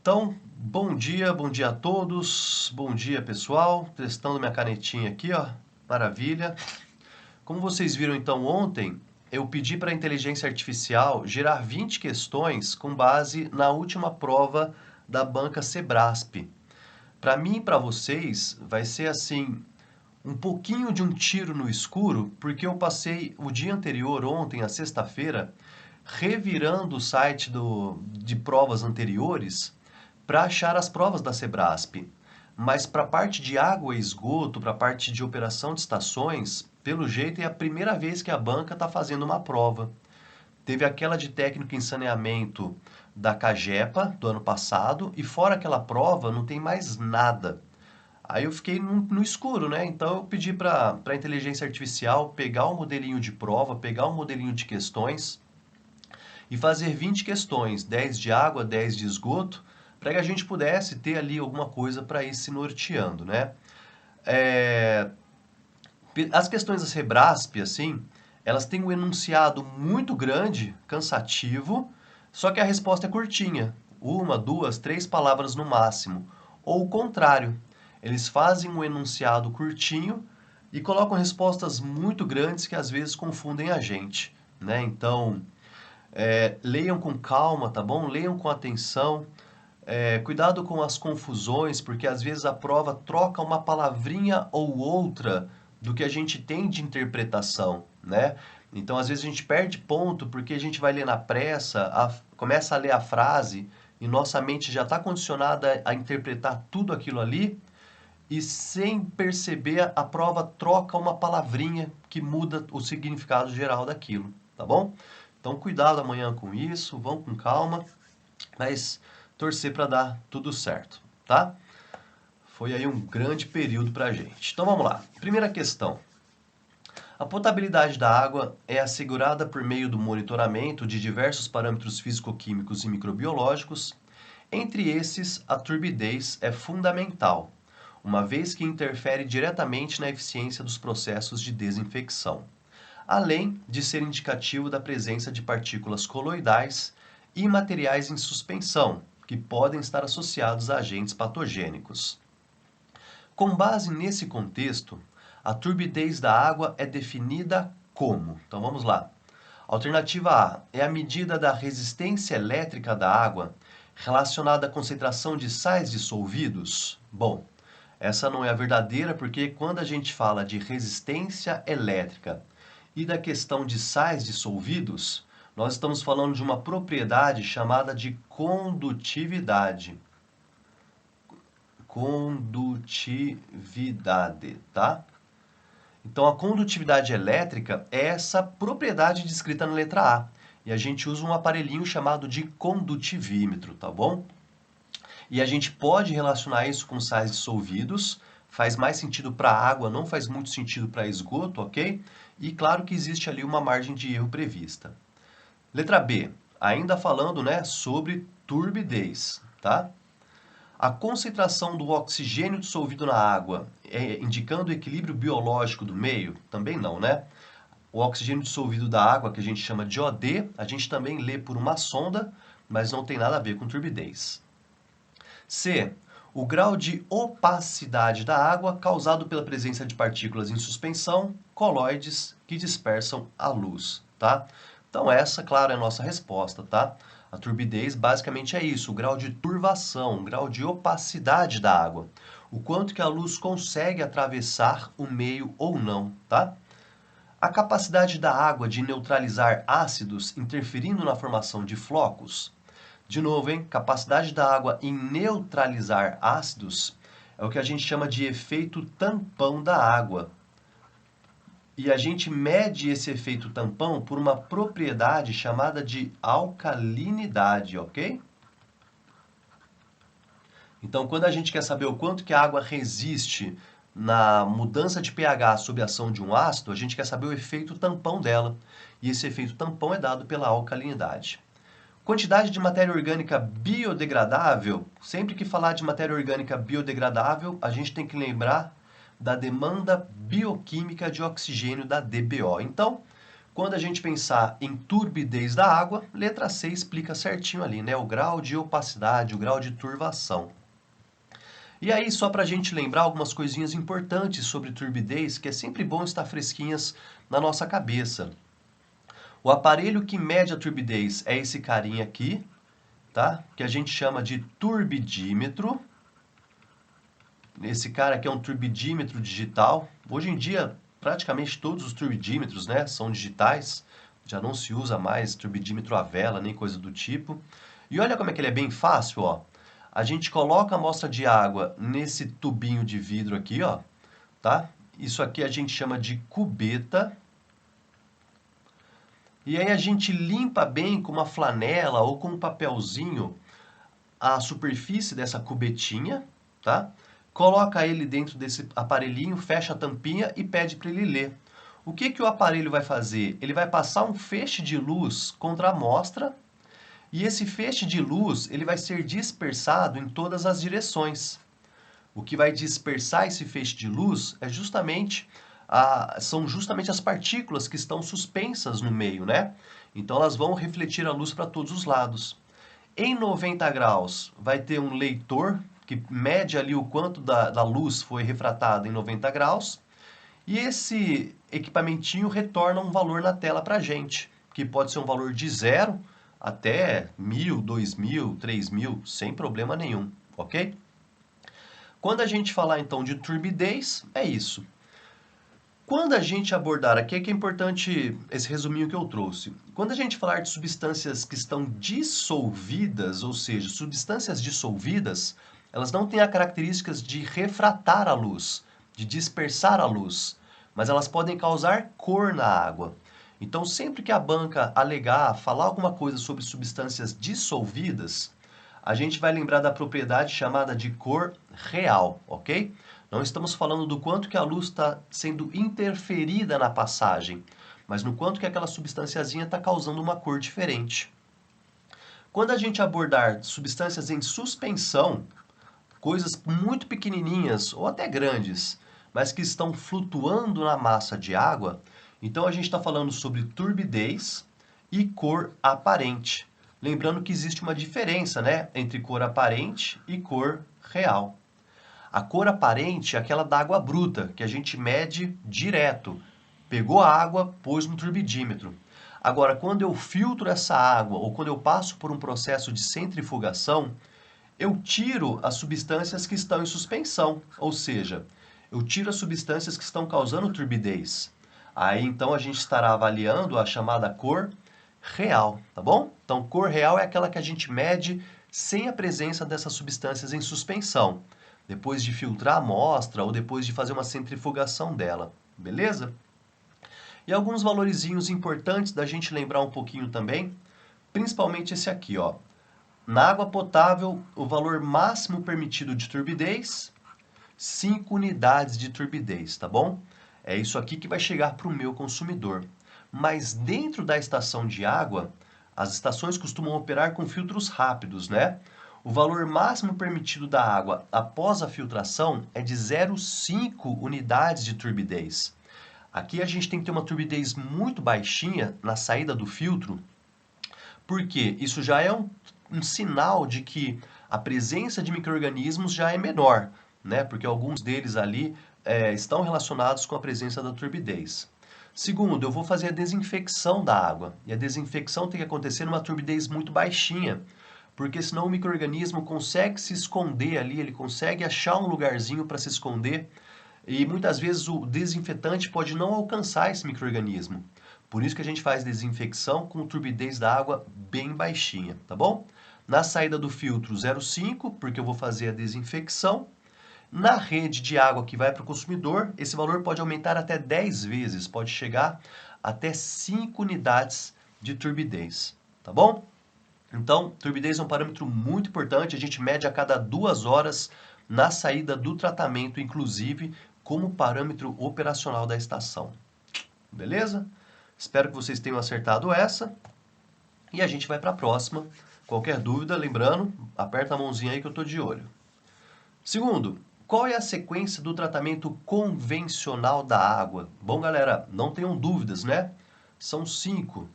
Então, bom dia a todos, bom dia pessoal, testando minha canetinha aqui, ó, maravilha. Como vocês viram então ontem, eu pedi para a inteligência artificial gerar 20 questões com base na última prova da banca Sebrasp. Para mim e para vocês vai ser assim, um pouquinho de um tiro no escuro, porque eu passei o dia anterior, ontem, a sexta-feira, revirando o site de provas anteriores para achar as provas da Sebrasp. Mas para a parte de água e esgoto, para a parte de operação de estações, pelo jeito é a primeira vez que a banca está fazendo uma prova. Teve aquela de técnico em saneamento da Cagepa do ano passado, e fora aquela prova não tem mais nada. Aí eu fiquei no escuro, né? Então eu pedi para a inteligência artificial pegar o modelinho de prova, pegar o modelinho de questões e fazer 20 questões, 10 de água, 10 de esgoto, para que a gente pudesse ter ali alguma coisa para ir se norteando, né? As questões da Sebrasp, assim, elas têm um enunciado muito grande, cansativo, só que a resposta é curtinha. Uma, duas, três palavras no máximo. Ou o contrário, eles fazem um enunciado curtinho e colocam respostas muito grandes que às vezes confundem a gente, né? Então, leiam com calma, tá bom? Leiam com atenção. Cuidado com as confusões, porque às vezes a prova troca uma palavrinha ou outra do que a gente tem de interpretação, né? Então, às vezes a gente perde ponto porque a gente vai ler na pressa, começa a ler a frase e nossa mente já está condicionada a interpretar tudo aquilo ali e sem perceber a prova troca uma palavrinha que muda o significado geral daquilo, tá bom? Então, cuidado amanhã com isso, vão com calma, mas torcer para dar tudo certo, tá? Foi aí um grande período para a gente. Então vamos lá. Primeira questão. A potabilidade da água é assegurada por meio do monitoramento de diversos parâmetros físico-químicos e microbiológicos. Entre esses, a turbidez é fundamental, uma vez que interfere diretamente na eficiência dos processos de desinfecção, além de ser indicativo da presença de partículas coloidais e materiais em suspensão, que podem estar associados a agentes patogênicos. Com base nesse contexto, a turbidez da água é definida como? Então vamos lá. Alternativa A é a medida da resistência elétrica da água relacionada à concentração de sais dissolvidos? Bom, essa não é a verdadeira porque quando a gente fala de resistência elétrica e da questão de sais dissolvidos, nós estamos falando de uma propriedade chamada de condutividade. Condutividade, tá? Então, a condutividade elétrica é essa propriedade descrita na letra A. E a gente usa um aparelhinho chamado de condutivímetro, tá bom? E a gente pode relacionar isso com sais dissolvidos. Faz mais sentido para água, não faz muito sentido para esgoto, ok? E claro que existe ali uma margem de erro prevista. Letra B, ainda falando, né, sobre turbidez, tá? A concentração do oxigênio dissolvido na água indicando o equilíbrio biológico do meio? Também não, né? O oxigênio dissolvido da água, que a gente chama de OD, a gente também lê por uma sonda, mas não tem nada a ver com turbidez. C. O grau de opacidade da água causado pela presença de partículas em suspensão, coloides, que dispersam a luz, tá? Então essa, claro, é a nossa resposta, tá? A turbidez basicamente é isso, o grau de turvação, o grau de opacidade da água. O quanto que a luz consegue atravessar o meio ou não, tá? A capacidade da água de neutralizar ácidos interferindo na formação de flocos? De novo, hein? Capacidade da água em neutralizar ácidos é o que a gente chama de efeito tampão da água. E a gente mede esse efeito tampão por uma propriedade chamada de alcalinidade, ok? Então, quando a gente quer saber o quanto que a água resiste na mudança de pH sob a ação de um ácido, a gente quer saber o efeito tampão dela. E esse efeito tampão é dado pela alcalinidade. Quantidade de matéria orgânica biodegradável. Sempre que falar de matéria orgânica biodegradável, a gente tem que lembrar da demanda bioquímica de oxigênio da DBO. Então, Quando a gente pensar em turbidez da água, letra C explica certinho ali, né? O grau de opacidade, o grau de turvação. E aí, só para a gente lembrar algumas coisinhas importantes sobre turbidez, que é sempre bom estar fresquinhas na nossa cabeça. O aparelho que mede a turbidez é esse carinha aqui, tá? Que a gente chama de turbidímetro. Esse cara aqui é um turbidímetro digital. Hoje em dia, praticamente todos os turbidímetros, né, são digitais. Já não se usa mais turbidímetro à vela, nem coisa do tipo. E olha como é que ele é bem fácil, ó. A gente coloca a amostra de água nesse tubinho de vidro aqui, ó, tá? Isso aqui a gente chama de cubeta. E aí a gente limpa bem com uma flanela ou com um papelzinho a superfície dessa cubetinha, tá? Coloca ele dentro desse aparelhinho, fecha a tampinha e pede para ele ler. O que que o aparelho vai fazer? Ele vai passar um feixe de luz contra a amostra e esse feixe de luz ele vai ser dispersado em todas as direções. O que vai dispersar esse feixe de luz é são justamente as partículas que estão suspensas no meio, né? Então elas vão refletir a luz para todos os lados. Em 90 graus vai ter um leitor que mede ali o quanto da luz foi refratada em 90 graus. E esse equipamentinho retorna um valor na tela para a gente, que pode ser um valor de 0 até 1.000, 2.000, 3.000, sem problema nenhum, ok? Quando a gente falar então de turbidez, é isso. Quando a gente abordar aqui, é que é importante esse resuminho que eu trouxe. Quando a gente falar de substâncias que estão dissolvidas, ou seja, substâncias dissolvidas, elas não têm as características de refratar a luz, de dispersar a luz, mas elas podem causar cor na água. Então, sempre que a banca alegar, falar alguma coisa sobre substâncias dissolvidas, a gente vai lembrar da propriedade chamada de cor real, ok? Não estamos falando do quanto que a luz está sendo interferida na passagem, mas no quanto que aquela substânciazinha está causando uma cor diferente. Quando a gente abordar substâncias em suspensão, coisas muito pequenininhas ou até grandes, mas que estão flutuando na massa de água, então a gente está falando sobre turbidez e cor aparente. Lembrando que existe uma diferença, né, entre cor aparente e cor real. A cor aparente é aquela da água bruta, que a gente mede direto. Pegou a água, pôs no turbidímetro. Agora, quando eu filtro essa água ou quando eu passo por um processo de centrifugação, eu tiro as substâncias que estão em suspensão, ou seja, eu tiro as substâncias que estão causando turbidez. Aí então a gente estará avaliando a chamada cor real, tá bom? Então, cor real é aquela que a gente mede sem a presença dessas substâncias em suspensão, depois de filtrar a amostra ou depois de fazer uma centrifugação dela, beleza? E alguns valorizinhos importantes da gente lembrar um pouquinho também, principalmente esse aqui, ó. Na água potável, o valor máximo permitido de turbidez, 5 unidades de turbidez, tá bom? É isso aqui que vai chegar para o meu consumidor. Mas dentro da estação de água, as estações costumam operar com filtros rápidos, né? O valor máximo permitido da água após a filtração é de 0,5 unidades de turbidez. Aqui a gente tem que ter uma turbidez muito baixinha na saída do filtro, porque isso já é um sinal de que a presença de micro-organismos já é menor, né? Porque alguns deles ali estão relacionados com a presença da turbidez. Segundo, eu vou fazer a desinfecção da água. E a desinfecção tem que acontecer numa turbidez muito baixinha, porque senão o micro-organismo consegue se esconder ali, ele consegue achar um lugarzinho para se esconder, e muitas vezes o desinfetante pode não alcançar esse micro-organismo. Por isso que a gente faz desinfecção com turbidez da água bem baixinha, tá bom? Na saída do filtro 0,5, porque eu vou fazer a desinfecção. Na rede de água que vai para o consumidor, esse valor pode aumentar até 10 vezes, pode chegar até 5 unidades de turbidez, tá bom? Então, turbidez é um parâmetro muito importante, a gente mede a cada 2 horas na saída do tratamento, inclusive como parâmetro operacional da estação. Beleza? Espero que vocês tenham acertado essa. E a gente vai para a próxima. Qualquer dúvida, lembrando, aperta a mãozinha aí que eu estou de olho. Segundo, qual é a sequência do tratamento convencional da água? Bom, galera, não tenham dúvidas, né? são 5.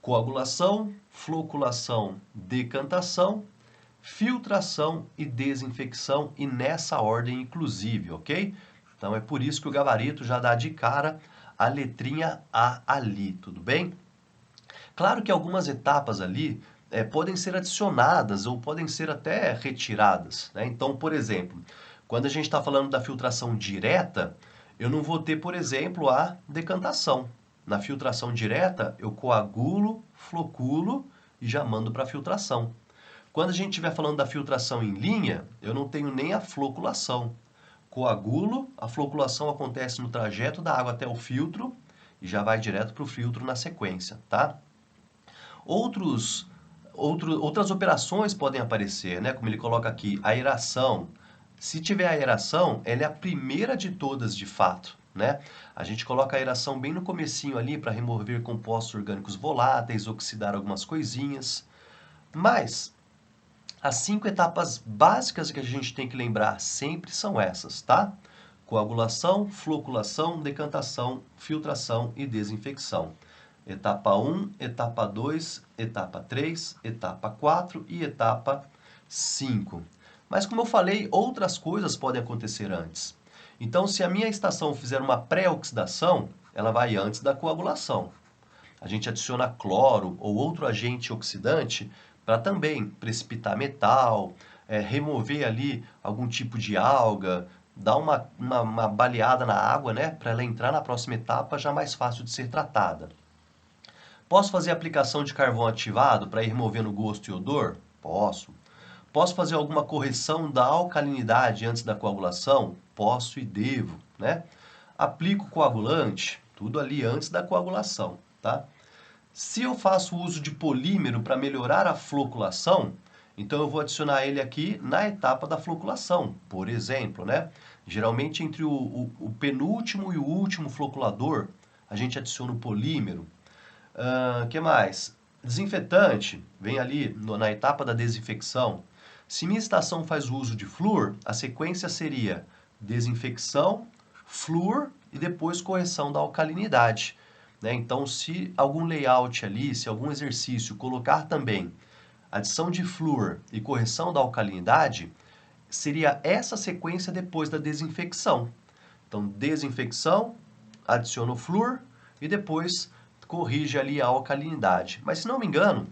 Coagulação, floculação, decantação, filtração e desinfecção, e nessa ordem inclusive, ok? Então é por isso que o gabarito já dá de cara a letrinha A ali, tudo bem? Claro que algumas etapas ali podem ser adicionadas ou podem ser até retiradas, né? Então, por exemplo, quando a gente está falando da filtração direta, eu não vou ter, por exemplo, a decantação. Na filtração direta, eu coagulo, floculo e já mando para a filtração. Quando a gente estiver falando da filtração em linha, eu não tenho nem a floculação. Coagulo, a floculação acontece no trajeto da água até o filtro e já vai direto para o filtro na sequência, tá? Outras operações podem aparecer, né? Como ele coloca aqui, aeração. Se tiver aeração, ela é a primeira de todas de fato, né? A gente coloca a aeração bem no comecinho ali para remover compostos orgânicos voláteis, oxidar algumas coisinhas. Mas as 5 etapas básicas que a gente tem que lembrar sempre são essas, tá? Coagulação, floculação, decantação, filtração e desinfecção. Etapa 1, etapa 2, etapa 3, etapa 4 e etapa 5. Mas como eu falei, outras coisas podem acontecer antes. Então, se a minha estação fizer uma pré-oxidação, ela vai antes da coagulação. A gente adiciona cloro ou outro agente oxidante para também precipitar metal, remover ali algum tipo de alga, dar uma baleada na água, né, para ela entrar na próxima etapa já mais fácil de ser tratada. Posso fazer aplicação de carvão ativado para ir removendo gosto e odor? Posso. Posso fazer alguma correção da alcalinidade antes da coagulação? Posso e devo, né? Aplico coagulante? Tudo ali antes da coagulação, tá? Se eu faço uso de polímero para melhorar a floculação, então eu vou adicionar ele aqui na etapa da floculação, por exemplo, né? Geralmente entre o penúltimo e o último floculador, a gente adiciona o polímero. Que mais? Desinfetante, vem ali na etapa da desinfecção. Se minha estação faz uso de flúor, a sequência seria desinfecção, flúor e depois correção da alcalinidade, né? Então, se algum layout ali, se algum exercício colocar também adição de flúor e correção da alcalinidade, seria essa sequência depois da desinfecção. Então, desinfecção, adiciona o flúor e depois corrige ali a alcalinidade. Mas se não me engano,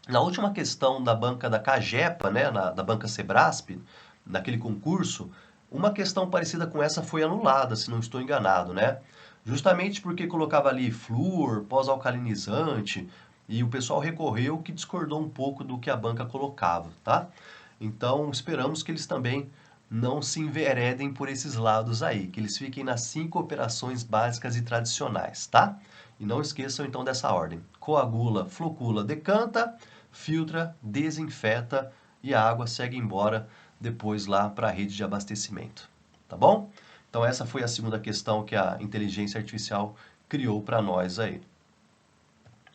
na última questão da banca da CAGEPA, né, da banca Sebrasp, naquele concurso, uma questão parecida com essa foi anulada, se não estou enganado, né? Justamente porque colocava ali flúor, pós-alcalinizante, e o pessoal recorreu que discordou um pouco do que a banca colocava, tá? Então, esperamos que eles também não se enveredem por esses lados aí, que eles fiquem nas 5 operações básicas e tradicionais, tá? E não esqueçam então dessa ordem. Coagula, flocula, decanta, filtra, desinfeta e a água segue embora depois lá para a rede de abastecimento. Tá bom? Então essa foi a segunda questão que a inteligência artificial criou para nós aí.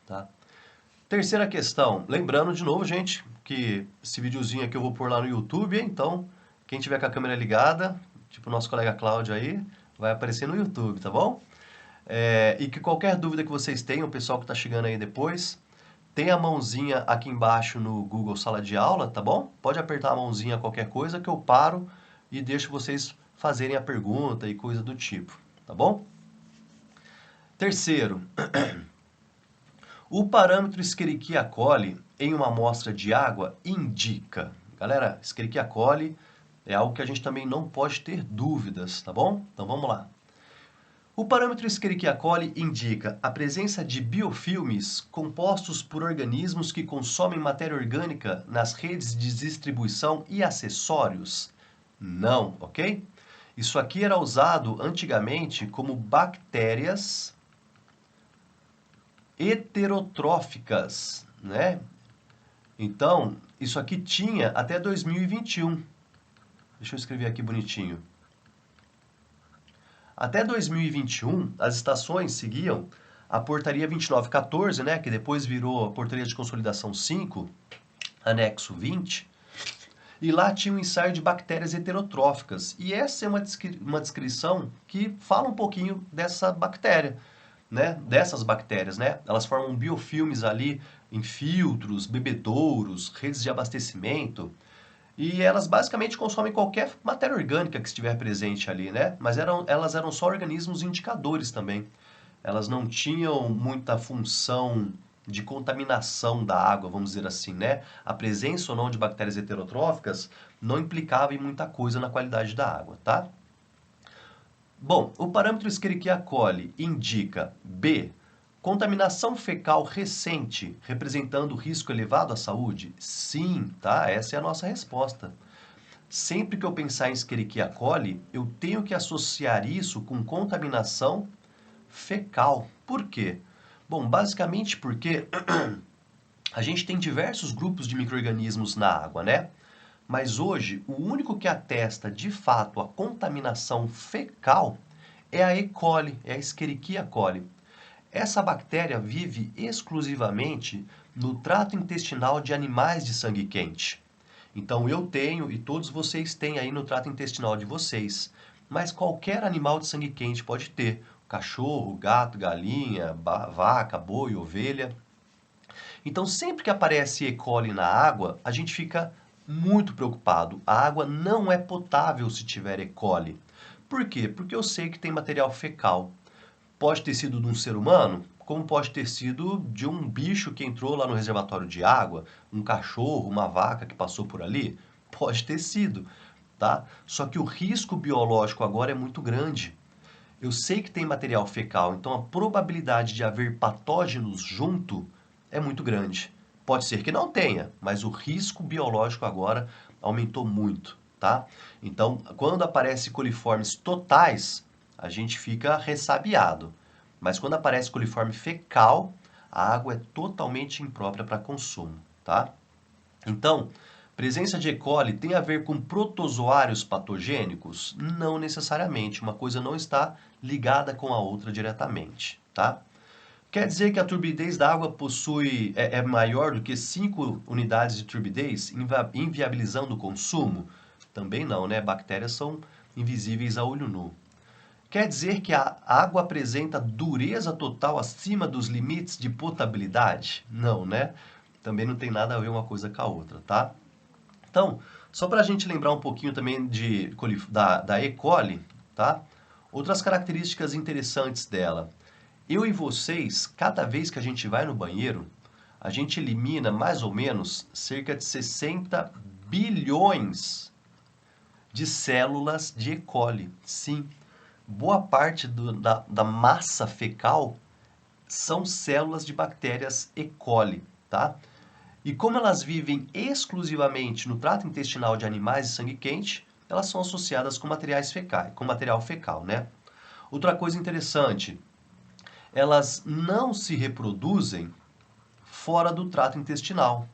Tá? Terceira questão. Lembrando de novo, gente, que esse videozinho aqui eu vou pôr lá no YouTube, então quem tiver com a câmera ligada, tipo o nosso colega Cláudio aí, vai aparecer no YouTube, tá bom? E que qualquer dúvida que vocês tenham, o pessoal que está chegando aí depois, tem a mãozinha aqui embaixo no Google Sala de Aula, tá bom? Pode apertar a mãozinha qualquer coisa que eu paro e deixo vocês fazerem a pergunta e coisa do tipo, tá bom? Terceiro, o parâmetro Escherichia coli em uma amostra de água indica. Galera, Escherichia coli é algo que a gente também não pode ter dúvidas, tá bom? Então vamos lá. O parâmetro Escherichia coli indica a presença de biofilmes compostos por organismos que consomem matéria orgânica nas redes de distribuição e acessórios? Não, ok? Isso aqui era usado antigamente como bactérias heterotróficas, né? Então, isso aqui tinha até 2021. Deixa eu escrever aqui bonitinho. Até 2021, as estações seguiam a portaria 2914, né, que depois virou a portaria de consolidação 5, anexo 20, e lá tinha um ensaio de bactérias heterotróficas. E essa é uma descrição que fala um pouquinho dessa bactéria, né, dessas bactérias, né? Elas formam biofilmes ali em filtros, bebedouros, redes de abastecimento. E elas basicamente consomem qualquer matéria orgânica que estiver presente ali, né? Mas elas eram só organismos indicadores também. Elas não tinham muita função de contaminação da água, vamos dizer assim, né? A presença ou não de bactérias heterotróficas não implicava em muita coisa na qualidade da água, tá? Bom, o parâmetro Escherichia coli indica B. Contaminação fecal recente, representando risco elevado à saúde? Sim, tá? Essa é a nossa resposta. Sempre que eu pensar em Escherichia coli, eu tenho que associar isso com contaminação fecal. Por quê? Bom, basicamente porque a gente tem diversos grupos de micro-organismos na água, né? Mas hoje, o único que atesta de fato a contaminação fecal é a E. coli, é a Escherichia coli. Essa bactéria vive exclusivamente no trato intestinal de animais de sangue quente. Então eu tenho e todos vocês têm aí no trato intestinal de vocês. Mas qualquer animal de sangue quente pode ter. Cachorro, gato, galinha, vaca, boi, ovelha. Então sempre que aparece E. coli na água, a gente fica muito preocupado. A água não é potável se tiver E. coli. Por quê? Porque eu sei que tem material fecal. Pode ter sido de um ser humano, como pode ter sido de um bicho que entrou lá no reservatório de água, um cachorro, uma vaca que passou por ali. Pode ter sido, tá? Só que o risco biológico agora é muito grande. Eu sei que tem material fecal, então a probabilidade de haver patógenos junto é muito grande. Pode ser que não tenha, mas o risco biológico agora aumentou muito, tá? Então, quando aparece coliformes totais, a gente fica ressabiado. Mas quando aparece coliforme fecal, a água é totalmente imprópria para consumo, tá? Então, presença de E. coli tem a ver com protozoários patogênicos? Não necessariamente, uma coisa não está ligada com a outra diretamente, tá? Quer dizer que a turbidez da água é maior do que 5 unidades de turbidez, inviabilizando o consumo? Também não, né? Bactérias são invisíveis a olho nu. Quer dizer que a água apresenta dureza total acima dos limites de potabilidade? Não, né? Também não tem nada a ver uma coisa com a outra, tá? Então, só para a gente lembrar um pouquinho também da E. coli, tá? Outras características interessantes dela. Eu e vocês, cada vez que a gente vai no banheiro, a gente elimina mais ou menos cerca de 60 bilhões de células de E. coli. Sim, boa parte da massa fecal são células de bactérias E. coli, tá? E como elas vivem exclusivamente no trato intestinal de animais de sangue quente, elas são associadas com material fecal, né? Outra coisa interessante, elas não se reproduzem fora do trato intestinal.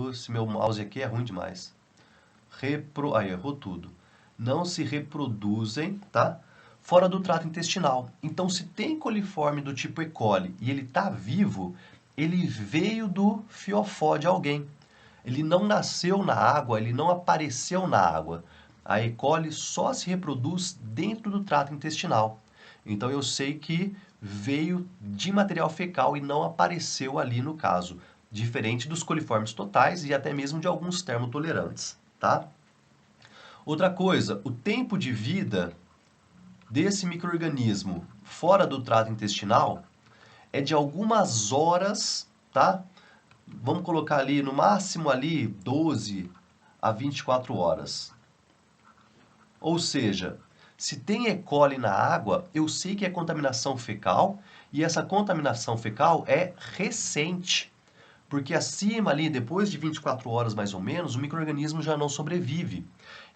Esse meu mouse aqui é ruim demais. Aí, errou tudo. Não se reproduzem, tá? Fora do trato intestinal. Então, se tem coliforme do tipo E. coli e ele está vivo, ele veio do fiofó de alguém. Ele não nasceu na água, ele não apareceu na água. A E. coli só se reproduz dentro do trato intestinal. Então eu sei que veio de material fecal e não apareceu ali no caso, diferente dos coliformes totais e até mesmo de alguns termotolerantes, tá? Outra coisa, o tempo de vida desse micro-organismo fora do trato intestinal é de algumas horas, tá? Vamos colocar ali, no máximo ali, 12 a 24 horas. Ou seja, se tem E. coli na água, eu sei que é contaminação fecal e essa contaminação fecal é recente. Porque acima ali, depois de 24 horas mais ou menos, o micro-organismo já não sobrevive.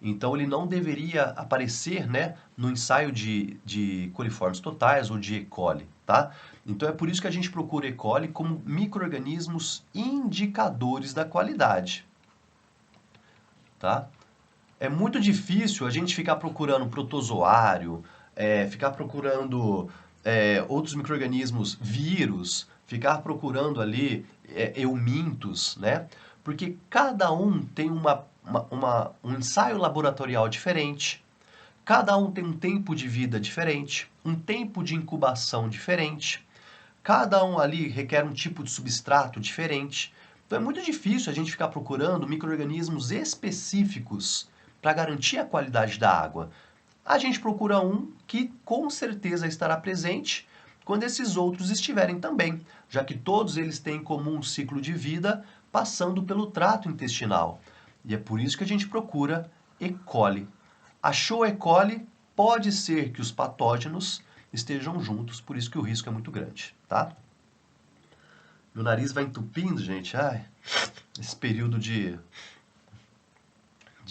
Então ele não deveria aparecer, né, no ensaio de coliformes totais ou de E. coli, tá? Então é por isso que a gente procura E. coli como micro-organismos indicadores da qualidade, tá? É muito difícil a gente ficar procurando protozoário, ficar procurando outros micro-organismos, vírus, ficar procurando ali eumintos, né? Porque cada um tem um ensaio laboratorial diferente, cada um tem um tempo de vida diferente. um tempo de incubação diferente. Cada um ali requer um tipo de substrato diferente. Então é muito difícil a gente ficar procurando micro-organismos específicos para garantir a qualidade da água. A gente procura um que com certeza estará presente quando esses outros estiverem também, já que todos eles têm em comum um ciclo de vida passando pelo trato intestinal. E é por isso que a gente procura E. coli. Achou E. coli, pode ser que os patógenos estejam juntos, por isso que o risco é muito grande, tá? Meu nariz vai entupindo, gente. Ai, esse período de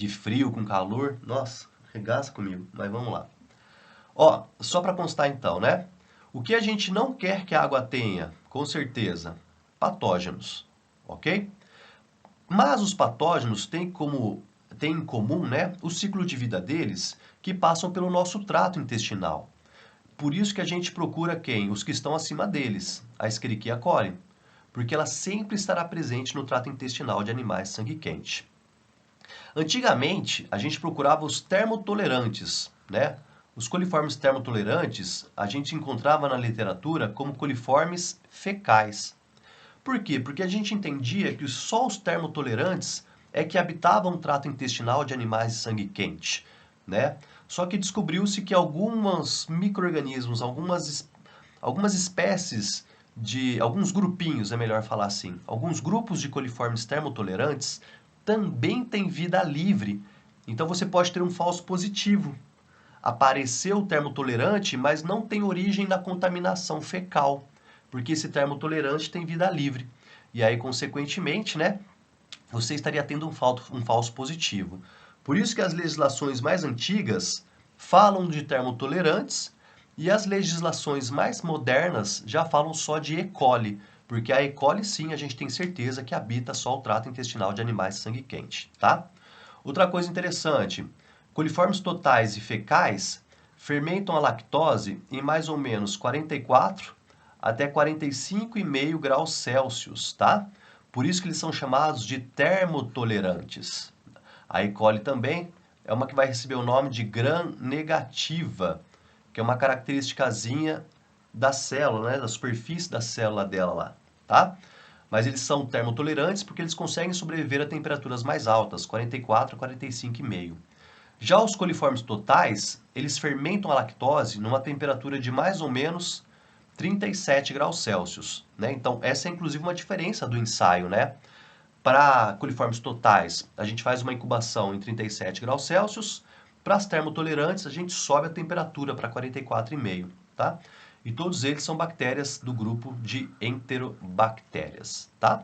frio com calor, nossa, regaça comigo, mas vamos lá. Ó, só para constar então, né? O que a gente não quer que a água tenha, com certeza, patógenos, ok? Mas os patógenos têm em comum, né, o ciclo de vida deles que passam pelo nosso trato intestinal. Por isso que a gente procura quem? Os que estão acima deles, a Escherichia coli, porque ela sempre estará presente no trato intestinal de animais sangue quente. Antigamente, a gente procurava os termotolerantes, né? Os coliformes termotolerantes a gente encontrava na literatura como coliformes fecais. Por quê? Porque a gente entendia que só os termotolerantes é que habitavam o trato intestinal de animais de sangue quente, né? Só que descobriu-se que alguns micro-organismos, algumas espécies alguns grupinhos, é melhor falar assim, alguns grupos de coliformes termotolerantes também têm vida livre. Então você pode ter um falso positivo. Apareceu o termotolerante, mas não tem origem na contaminação fecal, porque esse termotolerante tem vida livre. E aí, consequentemente, né, você estaria tendo um falso positivo. Por isso que as legislações mais antigas falam de termotolerantes e as legislações mais modernas já falam só de E. coli, porque a E. coli sim a gente tem certeza que habita só o trato intestinal de animais de sangue quente, tá? Outra coisa interessante, coliformes totais e fecais fermentam a lactose em mais ou menos 44 até 45,5 graus Celsius, tá? Por isso que eles são chamados de termotolerantes. A E. coli também é uma que vai receber o nome de gram-negativa, que é uma característicazinha da célula, né, da superfície da célula dela lá, tá? Mas eles são termotolerantes porque eles conseguem sobreviver a temperaturas mais altas, 44 a 45,5. Já os coliformes totais, eles fermentam a lactose numa temperatura de mais ou menos 37 graus Celsius, né? Então, essa é inclusive uma diferença do ensaio, né? Para coliformes totais, a gente faz uma incubação em 37 graus Celsius. Para as termotolerantes, a gente sobe a temperatura para 44,5, tá? E todos eles são bactérias do grupo de enterobactérias, tá?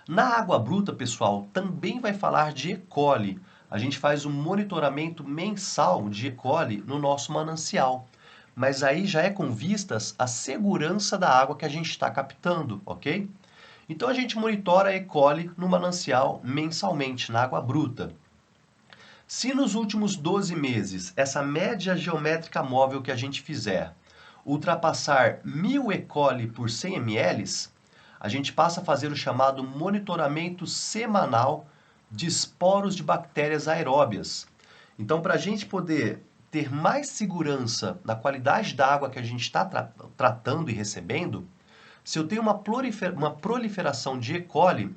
Na água bruta, pessoal, também vai falar de E. coli. A gente faz um monitoramento mensal de E. coli no nosso manancial. Mas aí já é com vistas à segurança da água que a gente está captando, ok? Então a gente monitora a E. coli no manancial mensalmente, na água bruta. Se nos últimos 12 meses essa média geométrica móvel que a gente fizer ultrapassar 1.000 E. coli por 100 ml, a gente passa a fazer o chamado monitoramento semanal de esporos de bactérias aeróbias. Então, para a gente poder ter mais segurança na qualidade da água que a gente está tratando e recebendo, se eu tenho uma proliferação de E. coli,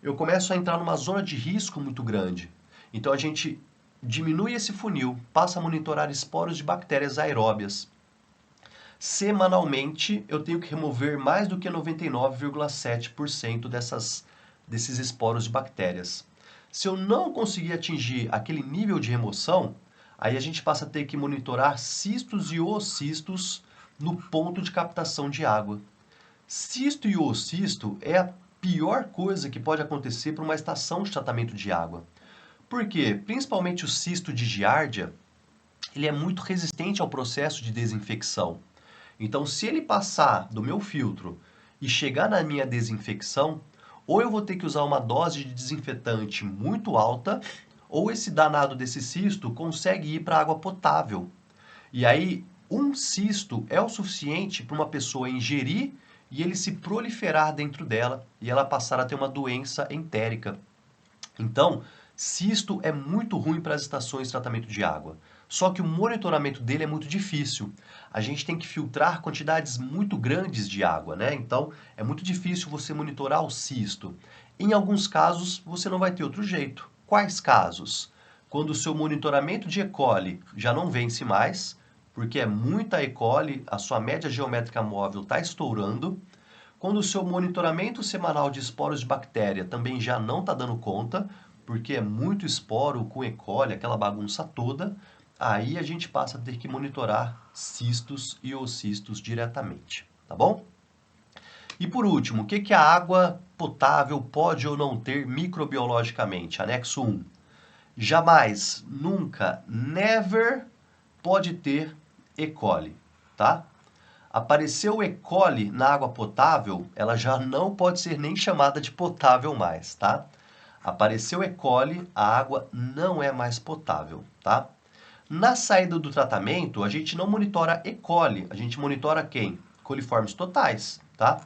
eu começo a entrar numa zona de risco muito grande. Então, a gente diminui esse funil, passa a monitorar esporos de bactérias aeróbias. Semanalmente, eu tenho que remover mais do que 99,7% desses esporos de bactérias. Se eu não conseguir atingir aquele nível de remoção, aí a gente passa a ter que monitorar cistos e oocistos no ponto de captação de água. Cisto e oocisto é a pior coisa que pode acontecer para uma estação de tratamento de água. Por quê? Principalmente o cisto de giardia, ele é muito resistente ao processo de desinfecção. Então, se ele passar do meu filtro e chegar na minha desinfecção, ou eu vou ter que usar uma dose de desinfetante muito alta, ou esse danado desse cisto consegue ir para água potável. E aí, um cisto é o suficiente para uma pessoa ingerir e ele se proliferar dentro dela e ela passar a ter uma doença entérica. Então, cisto é muito ruim para as estações de tratamento de água. Só que o monitoramento dele é muito difícil. A gente tem que filtrar quantidades muito grandes de água, né? Então, é muito difícil você monitorar o cisto. Em alguns casos, você não vai ter outro jeito. Quais casos? Quando o seu monitoramento de E. coli já não vence mais, porque é muita E. coli, a sua média geométrica móvel está estourando. Quando o seu monitoramento semanal de esporos de bactéria também já não está dando conta, porque é muito esporo com E. coli, aquela bagunça toda, aí a gente passa a ter que monitorar cistos e oocistos diretamente, tá bom? E por último, o que que a água potável pode ou não ter microbiologicamente? Anexo 1. Jamais, nunca, never pode ter E. coli, tá? Apareceu E. coli na água potável, ela já não pode ser nem chamada de potável mais, tá? Apareceu E. coli, a água não é mais potável, tá? Na saída do tratamento, a gente não monitora E. coli, a gente monitora quem? Coliformes totais, tá?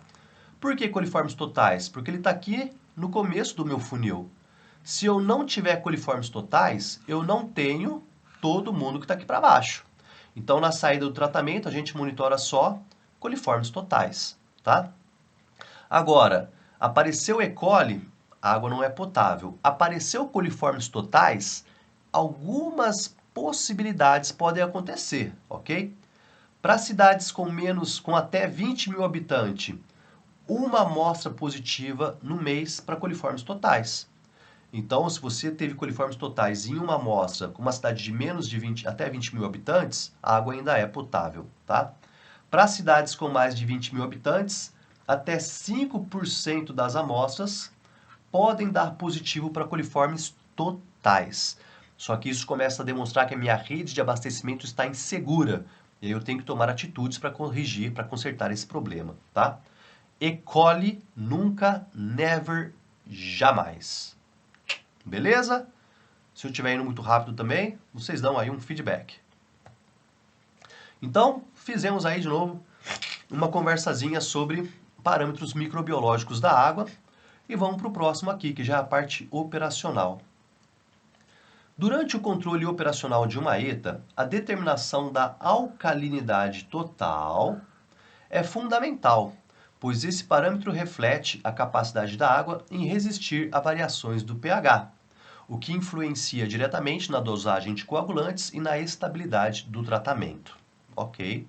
Por que coliformes totais? Porque ele está aqui no começo do meu funil. Se eu não tiver coliformes totais, eu não tenho todo mundo que está aqui para baixo. Então, na saída do tratamento, a gente monitora só coliformes totais, tá? Agora, apareceu E. coli, a água não é potável. Apareceu coliformes totais, algumas possibilidades podem acontecer, ok? Para cidades com até 20 mil habitantes, uma amostra positiva no mês para coliformes totais. Então, se você teve coliformes totais em uma amostra com uma cidade de menos de 20 até 20 mil habitantes, a água ainda é potável, tá? Para cidades com mais de 20 mil habitantes, até 5% das amostras podem dar positivo para coliformes totais. Só que isso começa a demonstrar que a minha rede de abastecimento está insegura. E aí eu tenho que tomar atitudes para corrigir, para consertar esse problema, tá? E. coli, nunca, never, jamais. Beleza? Se eu estiver indo muito rápido também, vocês dão aí um feedback. Então, fizemos aí de novo uma conversazinha sobre parâmetros microbiológicos da água e vamos para o próximo aqui, que já é a parte operacional. Durante o controle operacional de uma ETA, a determinação da alcalinidade total é fundamental, pois esse parâmetro reflete a capacidade da água em resistir a variações do pH, o que influencia diretamente na dosagem de coagulantes e na estabilidade do tratamento. Ok.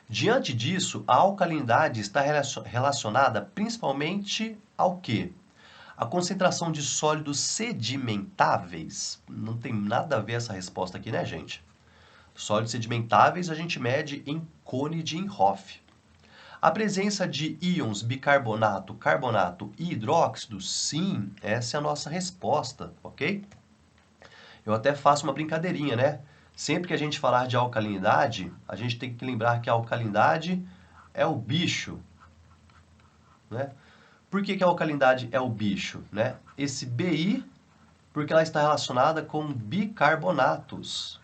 Diante disso, a alcalinidade está relacionada principalmente ao quê? A concentração de sólidos sedimentáveis. Não tem nada a ver essa resposta aqui, né, gente? Sólidos sedimentáveis a gente mede em cone de Inhofe. A presença de íons bicarbonato, carbonato e hidróxido, sim, essa é a nossa resposta, ok? Eu até faço uma brincadeirinha, né? Sempre que a gente falar de alcalinidade, a gente tem que lembrar que a alcalinidade é o bicho, né? Por que que a alcalinidade é o bicho, né? Esse BI, porque ela está relacionada com bicarbonatos,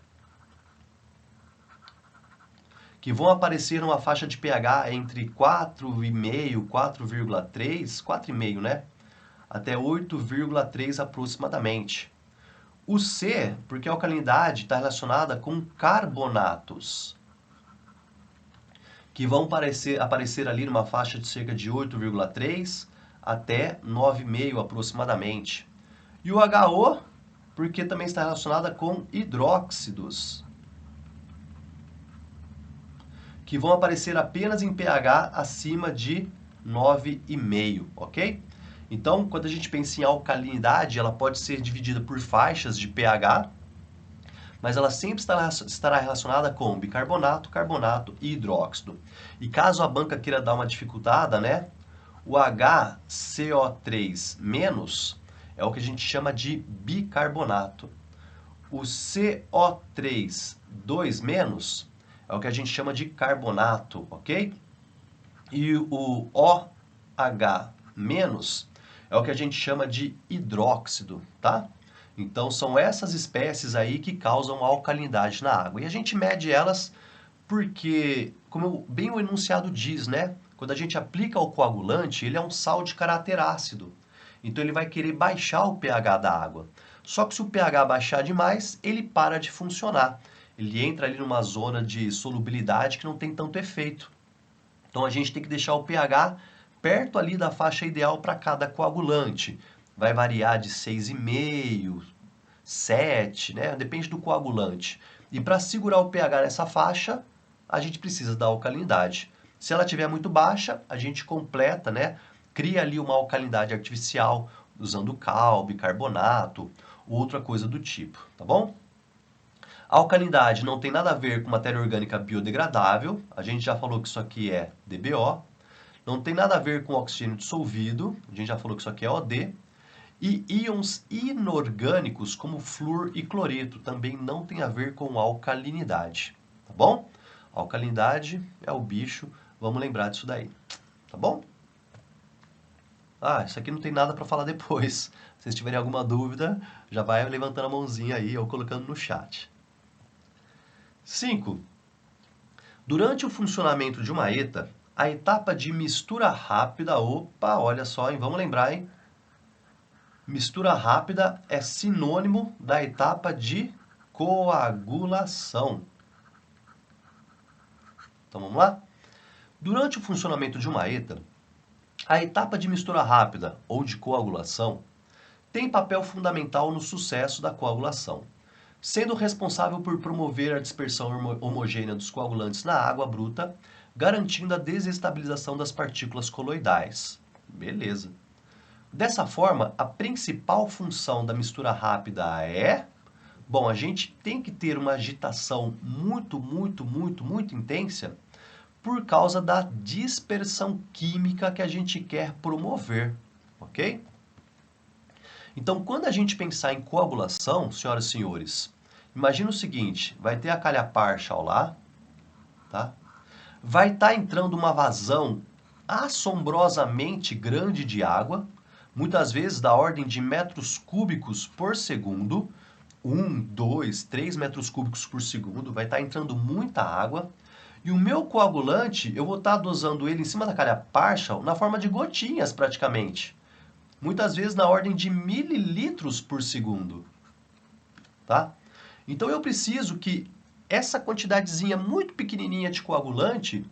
que vão aparecer numa faixa de pH entre 4,5, 4,3, 4,5, né? Até 8,3 aproximadamente. O C, porque a alcalinidade está relacionada com carbonatos, que vão aparecer ali numa faixa de cerca de 8,3 até 9,5 aproximadamente. E o HO, porque também está relacionada com hidróxidos, que vão aparecer apenas em pH acima de 9,5, ok? Então, quando a gente pensa em alcalinidade, ela pode ser dividida por faixas de pH, mas ela sempre estará relacionada com bicarbonato, carbonato e hidróxido. E caso a banca queira dar uma dificultada, né? O HCO3- é o que a gente chama de bicarbonato. O CO3- é o que a gente chama de carbonato, ok? E o OH- é o que a gente chama de hidróxido, tá? Então, são essas espécies aí que causam alcalinidade na água. E a gente mede elas porque, como bem o enunciado diz, né? Quando a gente aplica o coagulante, ele é um sal de caráter ácido. Então, ele vai querer baixar o pH da água. Só que se o pH baixar demais, ele para de funcionar. Ele entra ali numa zona de solubilidade que não tem tanto efeito. Então a gente tem que deixar o pH perto ali da faixa ideal para cada coagulante. Vai variar de 6,5, 7, né? Depende do coagulante. E para segurar o pH nessa faixa, a gente precisa da alcalinidade. Se ela estiver muito baixa, a gente completa, né? Cria ali uma alcalinidade artificial, usando cal, bicarbonato, outra coisa do tipo, tá bom? A alcalinidade não tem nada a ver com matéria orgânica biodegradável, a gente já falou que isso aqui é DBO. Não tem nada a ver com oxigênio dissolvido, a gente já falou que isso aqui é OD. E íons inorgânicos como flúor e cloreto também não tem a ver com alcalinidade, tá bom? Alcalinidade é o bicho, vamos lembrar disso daí, tá bom? Ah, isso aqui não tem nada para falar depois. Se vocês tiverem alguma dúvida, já vai levantando a mãozinha aí ou colocando no chat. 5. Durante o funcionamento de uma ETA, a etapa de mistura rápida, opa, olha só, hein? Vamos lembrar, hein? Mistura rápida é sinônimo da etapa de coagulação. Então vamos lá? Durante o funcionamento de uma ETA, a etapa de mistura rápida ou de coagulação tem papel fundamental no sucesso da coagulação, sendo responsável por promover a dispersão homogênea dos coagulantes na água bruta, garantindo a desestabilização das partículas coloidais. Beleza. Dessa forma, a principal função da mistura rápida é... Bom, a gente tem que ter uma agitação muito intensa por causa da dispersão química que a gente quer promover, ok? Então, quando a gente pensar em coagulação, senhoras e senhores, imagina o seguinte, vai ter a calha Parshall lá, tá? Vai estar entrando uma vazão assombrosamente grande de água, muitas vezes da ordem de metros cúbicos por segundo, 1, 2, 3 metros cúbicos por segundo, vai estar entrando muita água, e o meu coagulante, eu vou estar dosando ele em cima da calha Parshall na forma de gotinhas praticamente. Muitas vezes na ordem de mililitros por segundo, tá? Então eu preciso que essa quantidadezinha muito pequenininha de coagulante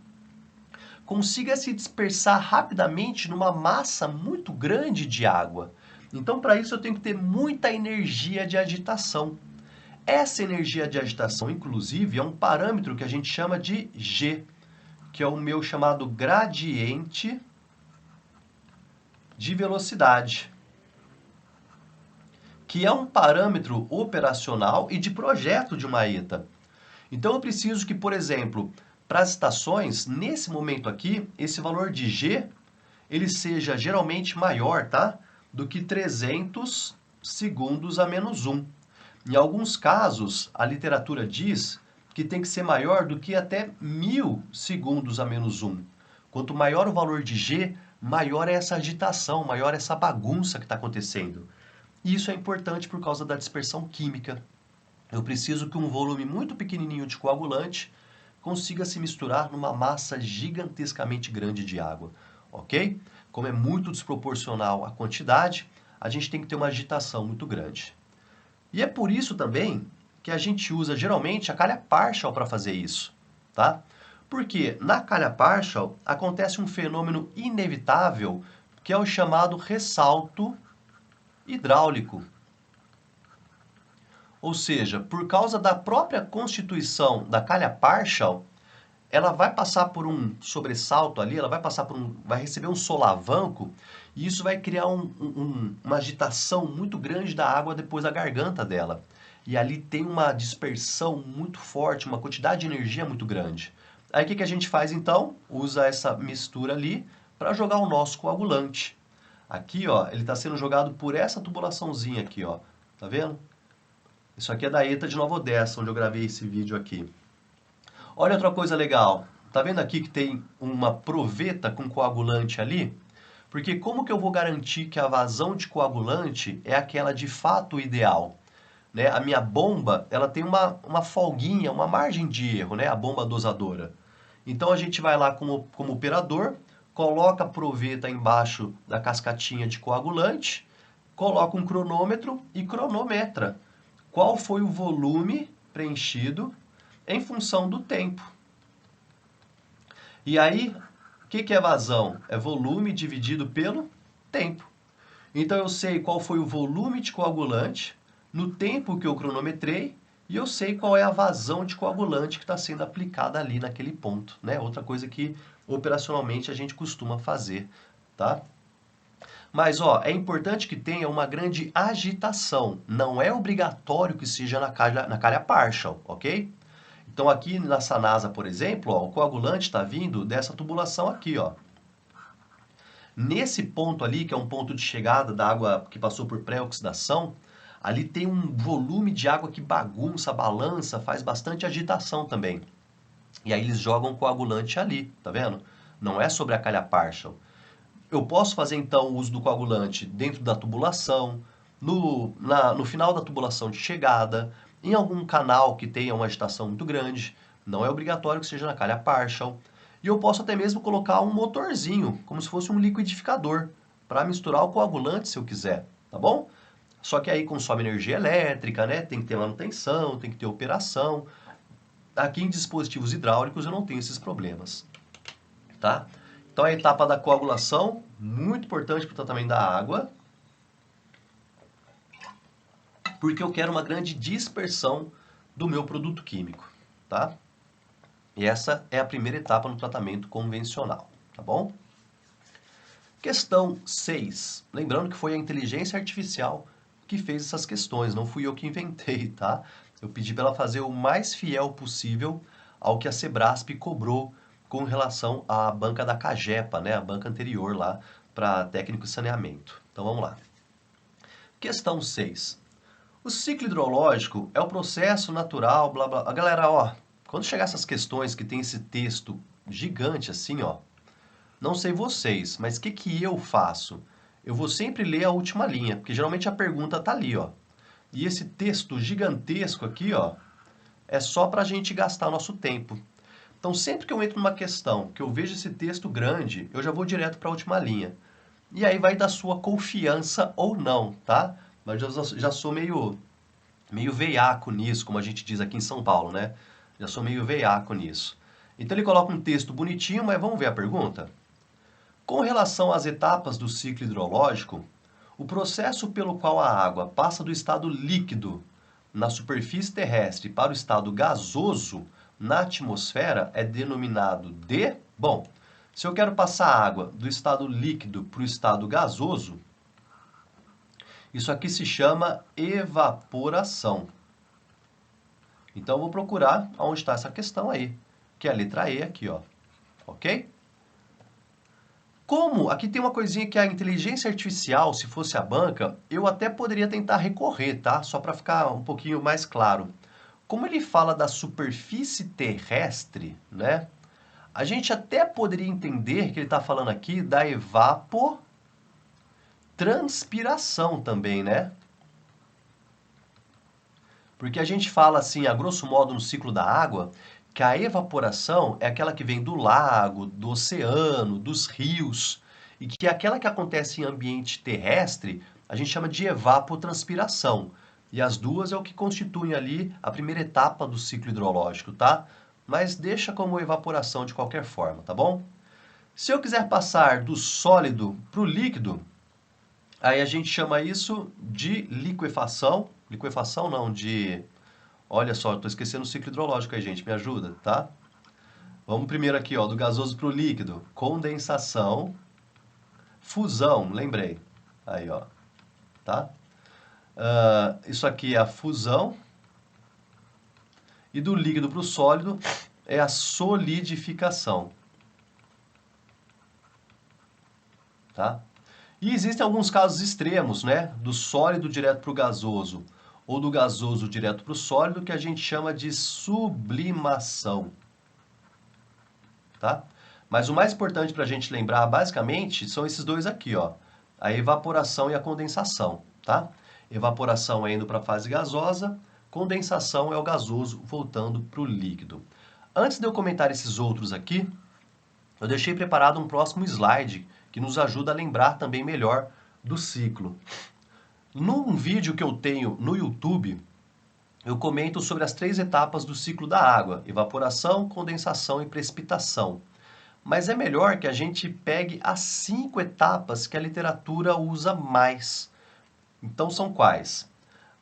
consiga se dispersar rapidamente numa massa muito grande de água. Então para isso eu tenho que ter muita energia de agitação. Essa energia de agitação, inclusive, é um parâmetro que a gente chama de G, que é o meu chamado gradiente de velocidade, que é um parâmetro operacional e de projeto de uma ETA. Então eu preciso que, por exemplo, para as estações, nesse momento aqui, esse valor de G, ele seja geralmente maior, tá? Do que 300 segundos a menos 1. Em alguns casos, a literatura diz que tem que ser maior do que até 1000 segundos a menos 1. Quanto maior o valor de G, maior é essa agitação, maior é essa bagunça que está acontecendo. E isso é importante por causa da dispersão química. Eu preciso que um volume muito pequenininho de coagulante consiga se misturar numa massa gigantescamente grande de água, ok? Como é muito desproporcional a quantidade, a gente tem que ter uma agitação muito grande. E é por isso também que a gente usa geralmente a calha Parshall para fazer isso, tá? Porque na calha Parshall acontece um fenômeno inevitável que é o chamado ressalto hidráulico. Ou seja, por causa da própria constituição da calha Parshall, ela vai passar por um sobressalto ali, ela vai receber um solavanco, e isso vai criar uma agitação muito grande da água depois da garganta dela. E ali tem uma dispersão muito forte, uma quantidade de energia muito grande. Aí o que a gente faz então? Usa essa mistura ali para jogar o nosso coagulante. Aqui, ó, ele está sendo jogado por essa tubulaçãozinha aqui, ó. Tá vendo? Isso aqui é da ETA de Nova Odessa, onde eu gravei esse vídeo aqui. Olha outra coisa legal. Tá vendo aqui que tem uma proveta com coagulante ali? Porque como que eu vou garantir que a vazão de coagulante é aquela de fato ideal? Né? A minha bomba, ela tem uma folguinha, uma margem de erro, né? A bomba dosadora. Então a gente vai lá como operador, coloca a proveta embaixo da cascatinha de coagulante, coloca um cronômetro e cronometra qual foi o volume preenchido em função do tempo. E aí, o que é vazão? É volume dividido pelo tempo. Então eu sei qual foi o volume de coagulante no tempo que eu cronometrei e eu sei qual é a vazão de coagulante que está sendo aplicada ali naquele ponto, né? Outra coisa que operacionalmente a gente costuma fazer, tá? Mas, ó, é importante que tenha uma grande agitação. Não é obrigatório que seja na calha partial, ok? Então aqui na Sanasa, por exemplo, ó, o coagulante está vindo dessa tubulação aqui, ó. Nesse ponto ali, que é um ponto de chegada da água que passou por pré-oxidação, ali tem um volume de água que bagunça, balança, faz bastante agitação também. E aí eles jogam coagulante ali, tá vendo? Não é sobre a calha partial. Eu posso fazer então o uso do coagulante dentro da tubulação, no final da tubulação de chegada, em algum canal que tenha uma agitação muito grande. Não é obrigatório que seja na calha partial. E eu posso até mesmo colocar um motorzinho, como se fosse um liquidificador, para misturar o coagulante se eu quiser, tá bom? Só que aí consome energia elétrica, né? Tem que ter manutenção, tem que ter operação. Aqui em dispositivos hidráulicos eu não tenho esses problemas, tá? Então a etapa da coagulação, muito importante para o tratamento da água, porque eu quero uma grande dispersão do meu produto químico, tá? E essa é a primeira etapa no tratamento convencional, tá bom? Questão 6. Lembrando que foi a inteligência artificial que fez essas questões, não fui eu que inventei, tá? Eu pedi para ela fazer o mais fiel possível ao que a Sebrasp cobrou com relação à banca da Cagepa, né? A banca anterior lá para técnico de saneamento. Então vamos lá. Questão 6. O ciclo hidrológico é o processo natural, blá blá. Galera, ó, quando chegar essas questões que tem esse texto gigante assim, ó, não sei vocês, mas o que eu faço? Eu vou sempre ler a última linha, porque geralmente a pergunta tá ali, ó. E esse texto gigantesco aqui, ó, é só para a gente gastar nosso tempo. Então, sempre que eu entro numa questão, que eu vejo esse texto grande, eu já vou direto para a última linha. E aí vai da sua confiança ou não, tá? Mas eu já sou meio veiaco nisso, como a gente diz aqui em São Paulo, né? Já sou meio veiaco nisso. Então ele coloca um texto bonitinho, mas vamos ver a pergunta? Com relação às etapas do ciclo hidrológico, o processo pelo qual a água passa do estado líquido na superfície terrestre para o estado gasoso na atmosfera é denominado de... Bom, se eu quero passar a água do estado líquido para o estado gasoso, isso aqui se chama evaporação. Então eu vou procurar onde está essa questão aí, que é a letra E aqui, ó. Ok? Como aqui tem uma coisinha que a inteligência artificial, se fosse a banca, eu até poderia tentar recorrer, tá? Só para ficar um pouquinho mais claro. Como ele fala da superfície terrestre, né? A gente até poderia entender que ele está falando aqui da evapotranspiração também, né? Porque a gente fala assim, a grosso modo, no ciclo da água, que a evaporação é aquela que vem do lago, do oceano, dos rios, e que aquela que acontece em ambiente terrestre, a gente chama de evapotranspiração. E as duas é o que constituem ali a primeira etapa do ciclo hidrológico, tá? Mas deixa como evaporação de qualquer forma, tá bom? Se eu quiser passar do sólido para o líquido, aí a gente chama isso de liquefação. Liquefação não, de... Olha só, estou esquecendo o ciclo hidrológico aí, gente. Me ajuda, tá? Vamos primeiro aqui, ó, do gasoso para o líquido. Condensação. Fusão, lembrei. Aí, ó. Tá? Isso aqui é a fusão. E do líquido para o sólido é a solidificação. Tá? E existem alguns casos extremos, né? Do sólido direto para o gasoso ou do gasoso direto para o sólido, que a gente chama de sublimação. Tá? Mas o mais importante para a gente lembrar, basicamente, são esses dois aqui, ó. A evaporação e a condensação, tá? Evaporação é indo para a fase gasosa, condensação é o gasoso voltando para o líquido. Antes de eu comentar esses outros aqui, eu deixei preparado um próximo slide que nos ajuda a lembrar também melhor do ciclo. Num vídeo que eu tenho no YouTube, eu comento sobre as 3 etapas do ciclo da água: evaporação, condensação e precipitação. Mas é melhor que a gente pegue as 5 etapas que a literatura usa mais. Então são quais?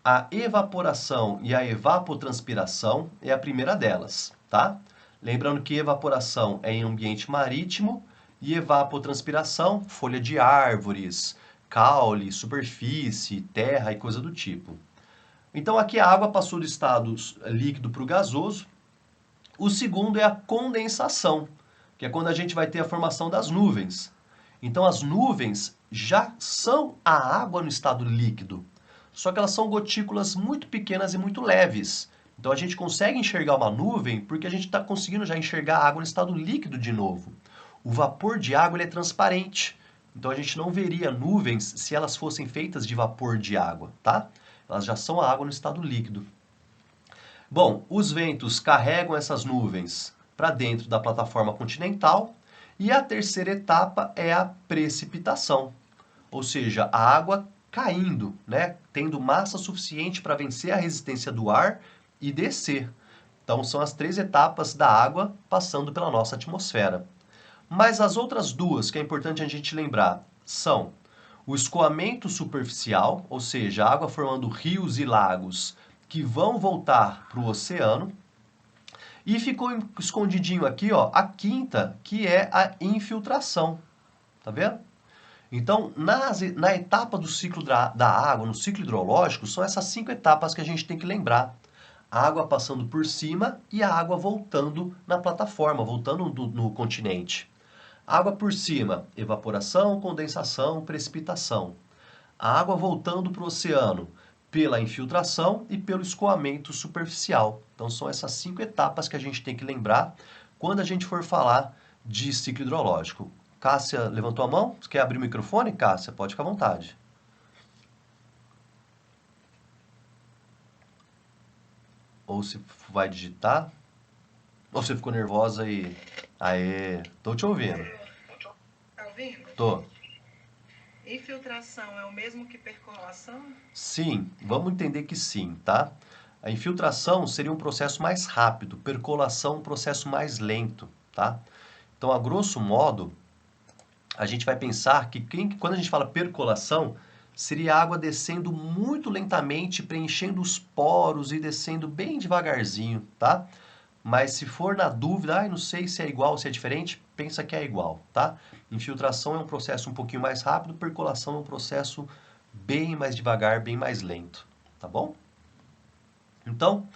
A evaporação e a evapotranspiração é a primeira delas, tá? Lembrando que evaporação é em ambiente marítimo e evapotranspiração, folha de árvores, caule, superfície, terra e coisa do tipo. Então aqui a água passou do estado líquido para o gasoso. O segundo é a condensação, que é quando a gente vai ter a formação das nuvens. Então as nuvens já são a água no estado líquido, só que elas são gotículas muito pequenas e muito leves. Então a gente consegue enxergar uma nuvem porque a gente está conseguindo já enxergar a água no estado líquido de novo. O vapor de água ele é transparente, então a gente não veria nuvens se elas fossem feitas de vapor de água, tá? Elas já são a água no estado líquido. Bom, os ventos carregam essas nuvens para dentro da plataforma continental e a terceira etapa é a precipitação, ou seja, a água caindo, né, tendo massa suficiente para vencer a resistência do ar e descer. Então são as 3 etapas da água passando pela nossa atmosfera. Mas as outras duas que é importante a gente lembrar são o escoamento superficial, ou seja, a água formando rios e lagos que vão voltar para o oceano. E ficou escondidinho aqui, ó, a quinta, que é a infiltração. Tá vendo? Então, na etapa do ciclo da água, no ciclo hidrológico, são essas 5 etapas que a gente tem que lembrar. A água passando por cima e a água voltando na plataforma, voltando no continente. Água por cima, evaporação, condensação, precipitação. A água voltando para o oceano pela infiltração e pelo escoamento superficial. Então são essas 5 etapas que a gente tem que lembrar quando a gente for falar de ciclo hidrológico. Cássia levantou a mão? Você quer abrir o microfone, Cássia? Pode ficar à vontade. Ou se vai digitar, ou você ficou nervosa e... Aê, tô te ouvindo. Tá ouvindo? Tô. Infiltração é o mesmo que percolação? Sim, vamos entender que sim, tá? A infiltração seria um processo mais rápido, percolação um processo mais lento, tá? Então, a grosso modo, a gente vai pensar que quando a gente fala percolação, seria a água descendo muito lentamente, preenchendo os poros e descendo bem devagarzinho, tá? Mas se for na dúvida, não sei se é igual ou se é diferente, pensa que é igual, tá? Infiltração é um processo um pouquinho mais rápido, percolação é um processo bem mais devagar, bem mais lento, tá bom? Então,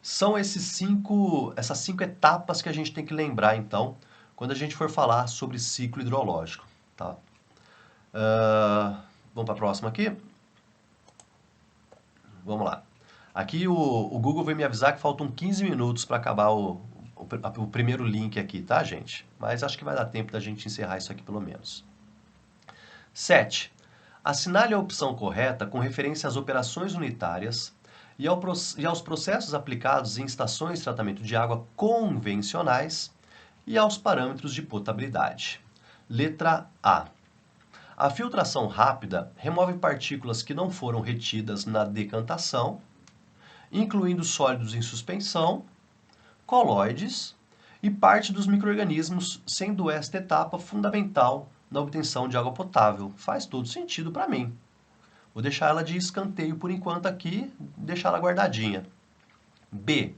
são essas 5 etapas que a gente tem que lembrar, então, quando a gente for falar sobre ciclo hidrológico, tá? Vamos para a próxima aqui? Vamos lá. Aqui o Google veio me avisar que faltam 15 minutos para acabar o primeiro link aqui, tá, gente? Mas acho que vai dar tempo da gente encerrar isso aqui pelo menos. 7. Assinale a opção correta com referência às operações unitárias e aos processos aplicados em estações de tratamento de água convencionais e aos parâmetros de potabilidade. Letra A. A filtração rápida remove partículas que não foram retidas na decantação, incluindo sólidos em suspensão, colóides e parte dos micro-organismos, sendo esta etapa fundamental na obtenção de água potável. Faz todo sentido para mim. Vou deixar ela de escanteio por enquanto aqui, deixar ela guardadinha. B.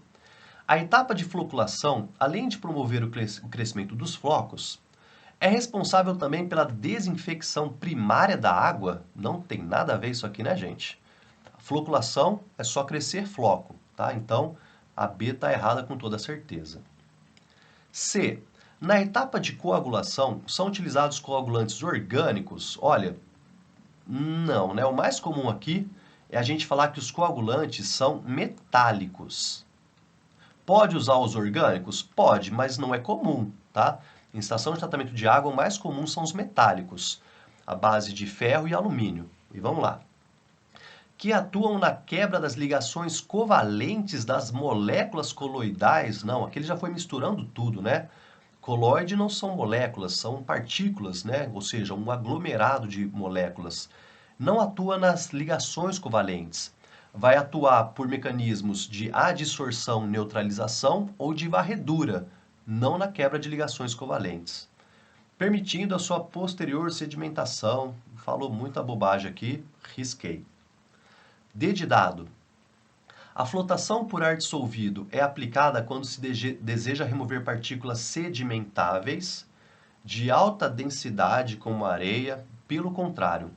A etapa de floculação, além de promover o crescimento dos flocos, é responsável também pela desinfecção primária da água. Não tem nada a ver isso aqui, né, gente? A floculação é só crescer floco, tá? Então, a B está errada com toda certeza. C. Na etapa de coagulação, são utilizados coagulantes orgânicos? Olha, não, né? O mais comum aqui é a gente falar que os coagulantes são metálicos. Pode usar os orgânicos? Pode, mas não é comum, tá? Em estação de tratamento de água, o mais comum são os metálicos, à base de ferro e alumínio. E vamos lá. Que atuam na quebra das ligações covalentes das moléculas coloidais. Não, aqui ele já foi misturando tudo, né? Coloide não são moléculas, são partículas, né? Ou seja, um aglomerado de moléculas. não atua nas ligações covalentes. Vai atuar por mecanismos de adsorção, neutralização ou de varredura, não na quebra de ligações covalentes. Permitindo a sua posterior sedimentação. Falou muita bobagem aqui, risquei. D de dado. A flotação por ar dissolvido é aplicada quando se deseja remover partículas sedimentáveis de alta densidade, como areia. Pelo contrário,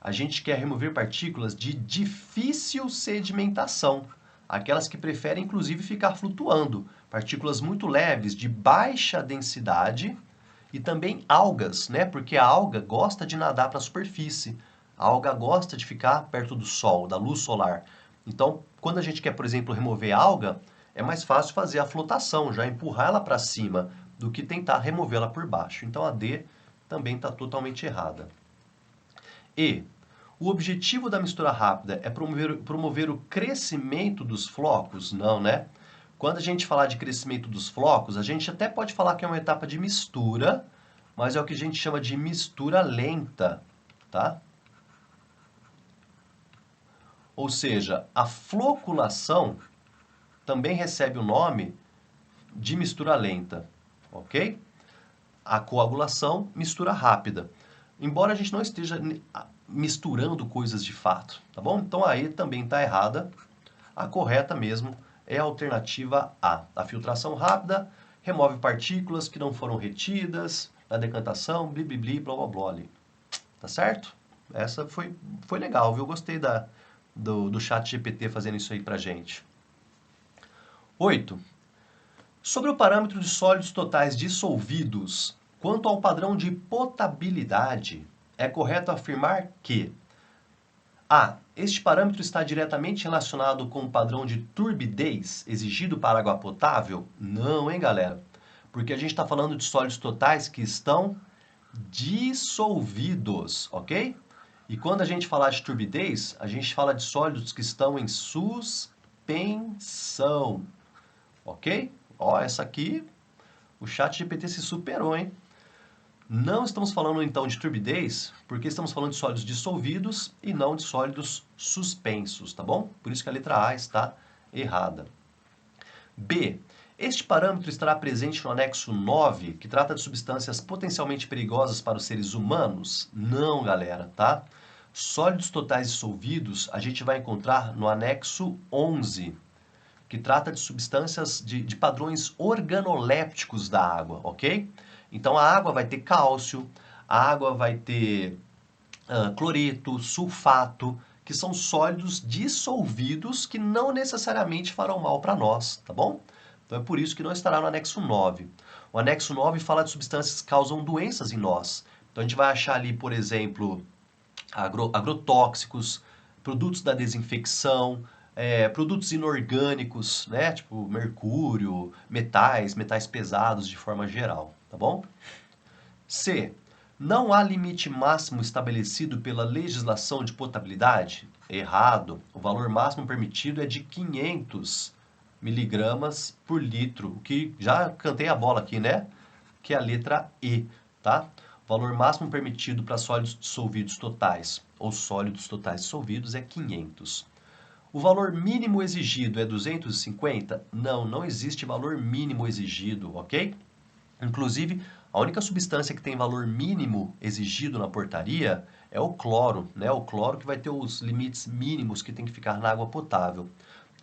a gente quer remover partículas de difícil sedimentação, aquelas que preferem inclusive ficar flutuando, partículas muito leves, de baixa densidade, e também algas, né? Porque a alga gosta de nadar para a superfície, a alga gosta de ficar perto do sol, da luz solar. Então, quando a gente quer, por exemplo, remover alga, é mais fácil fazer a flotação, já empurrar ela para cima, do que tentar removê-la por baixo. Então a D também está totalmente errada. E o objetivo da mistura rápida é promover o crescimento dos flocos? Não, né? Quando a gente falar de crescimento dos flocos, a gente até pode falar que é uma etapa de mistura, mas é o que a gente chama de mistura lenta, tá? Ou seja, a floculação também recebe o nome de mistura lenta, ok? A coagulação, mistura rápida. Embora a gente não esteja misturando coisas de fato, tá bom? Então a E também está errada. A correta mesmo é a alternativa A. A filtração rápida remove partículas que não foram retidas na decantação, blá blá blá ali. Tá certo? Essa foi legal, viu? Eu gostei do chat GPT fazendo isso aí pra gente. 8. Sobre o parâmetro de sólidos totais dissolvidos, quanto ao padrão de potabilidade, é correto afirmar que A. Este parâmetro está diretamente relacionado com o padrão de turbidez exigido para água potável? Não, hein, galera? Porque a gente está falando de sólidos totais que estão dissolvidos, ok? E quando a gente falar de turbidez, a gente fala de sólidos que estão em suspensão, ok? Ó, essa aqui, o chat GPT se superou, hein? Não estamos falando então de turbidez, porque estamos falando de sólidos dissolvidos e não de sólidos suspensos, tá bom? Por isso que a letra A está errada. B. Este parâmetro estará presente no anexo 9, que trata de substâncias potencialmente perigosas para os seres humanos? Não, galera, tá? Sólidos totais dissolvidos a gente vai encontrar no anexo 11, que trata de substâncias de padrões organolépticos da água, ok? Então a água vai ter cálcio, a água vai ter cloreto, sulfato, que são sólidos dissolvidos que não necessariamente farão mal para nós, tá bom? Então é por isso que não estará no anexo 9. O anexo 9 fala de substâncias que causam doenças em nós. Então a gente vai achar ali, por exemplo, agrotóxicos, produtos da desinfecção, produtos inorgânicos, né? Tipo mercúrio, metais pesados de forma geral, tá bom? C. Não há limite máximo estabelecido pela legislação de potabilidade? Errado. O valor máximo permitido é de 500 miligramas por litro, o que já cantei a bola aqui, né? Que é a letra E, tá? O valor máximo permitido para sólidos dissolvidos totais ou sólidos totais dissolvidos é 500. O valor mínimo exigido é 250? Não, não existe valor mínimo exigido, ok? Inclusive, a única substância que tem valor mínimo exigido na portaria é o cloro, né? O cloro que vai ter os limites mínimos que tem que ficar na água potável.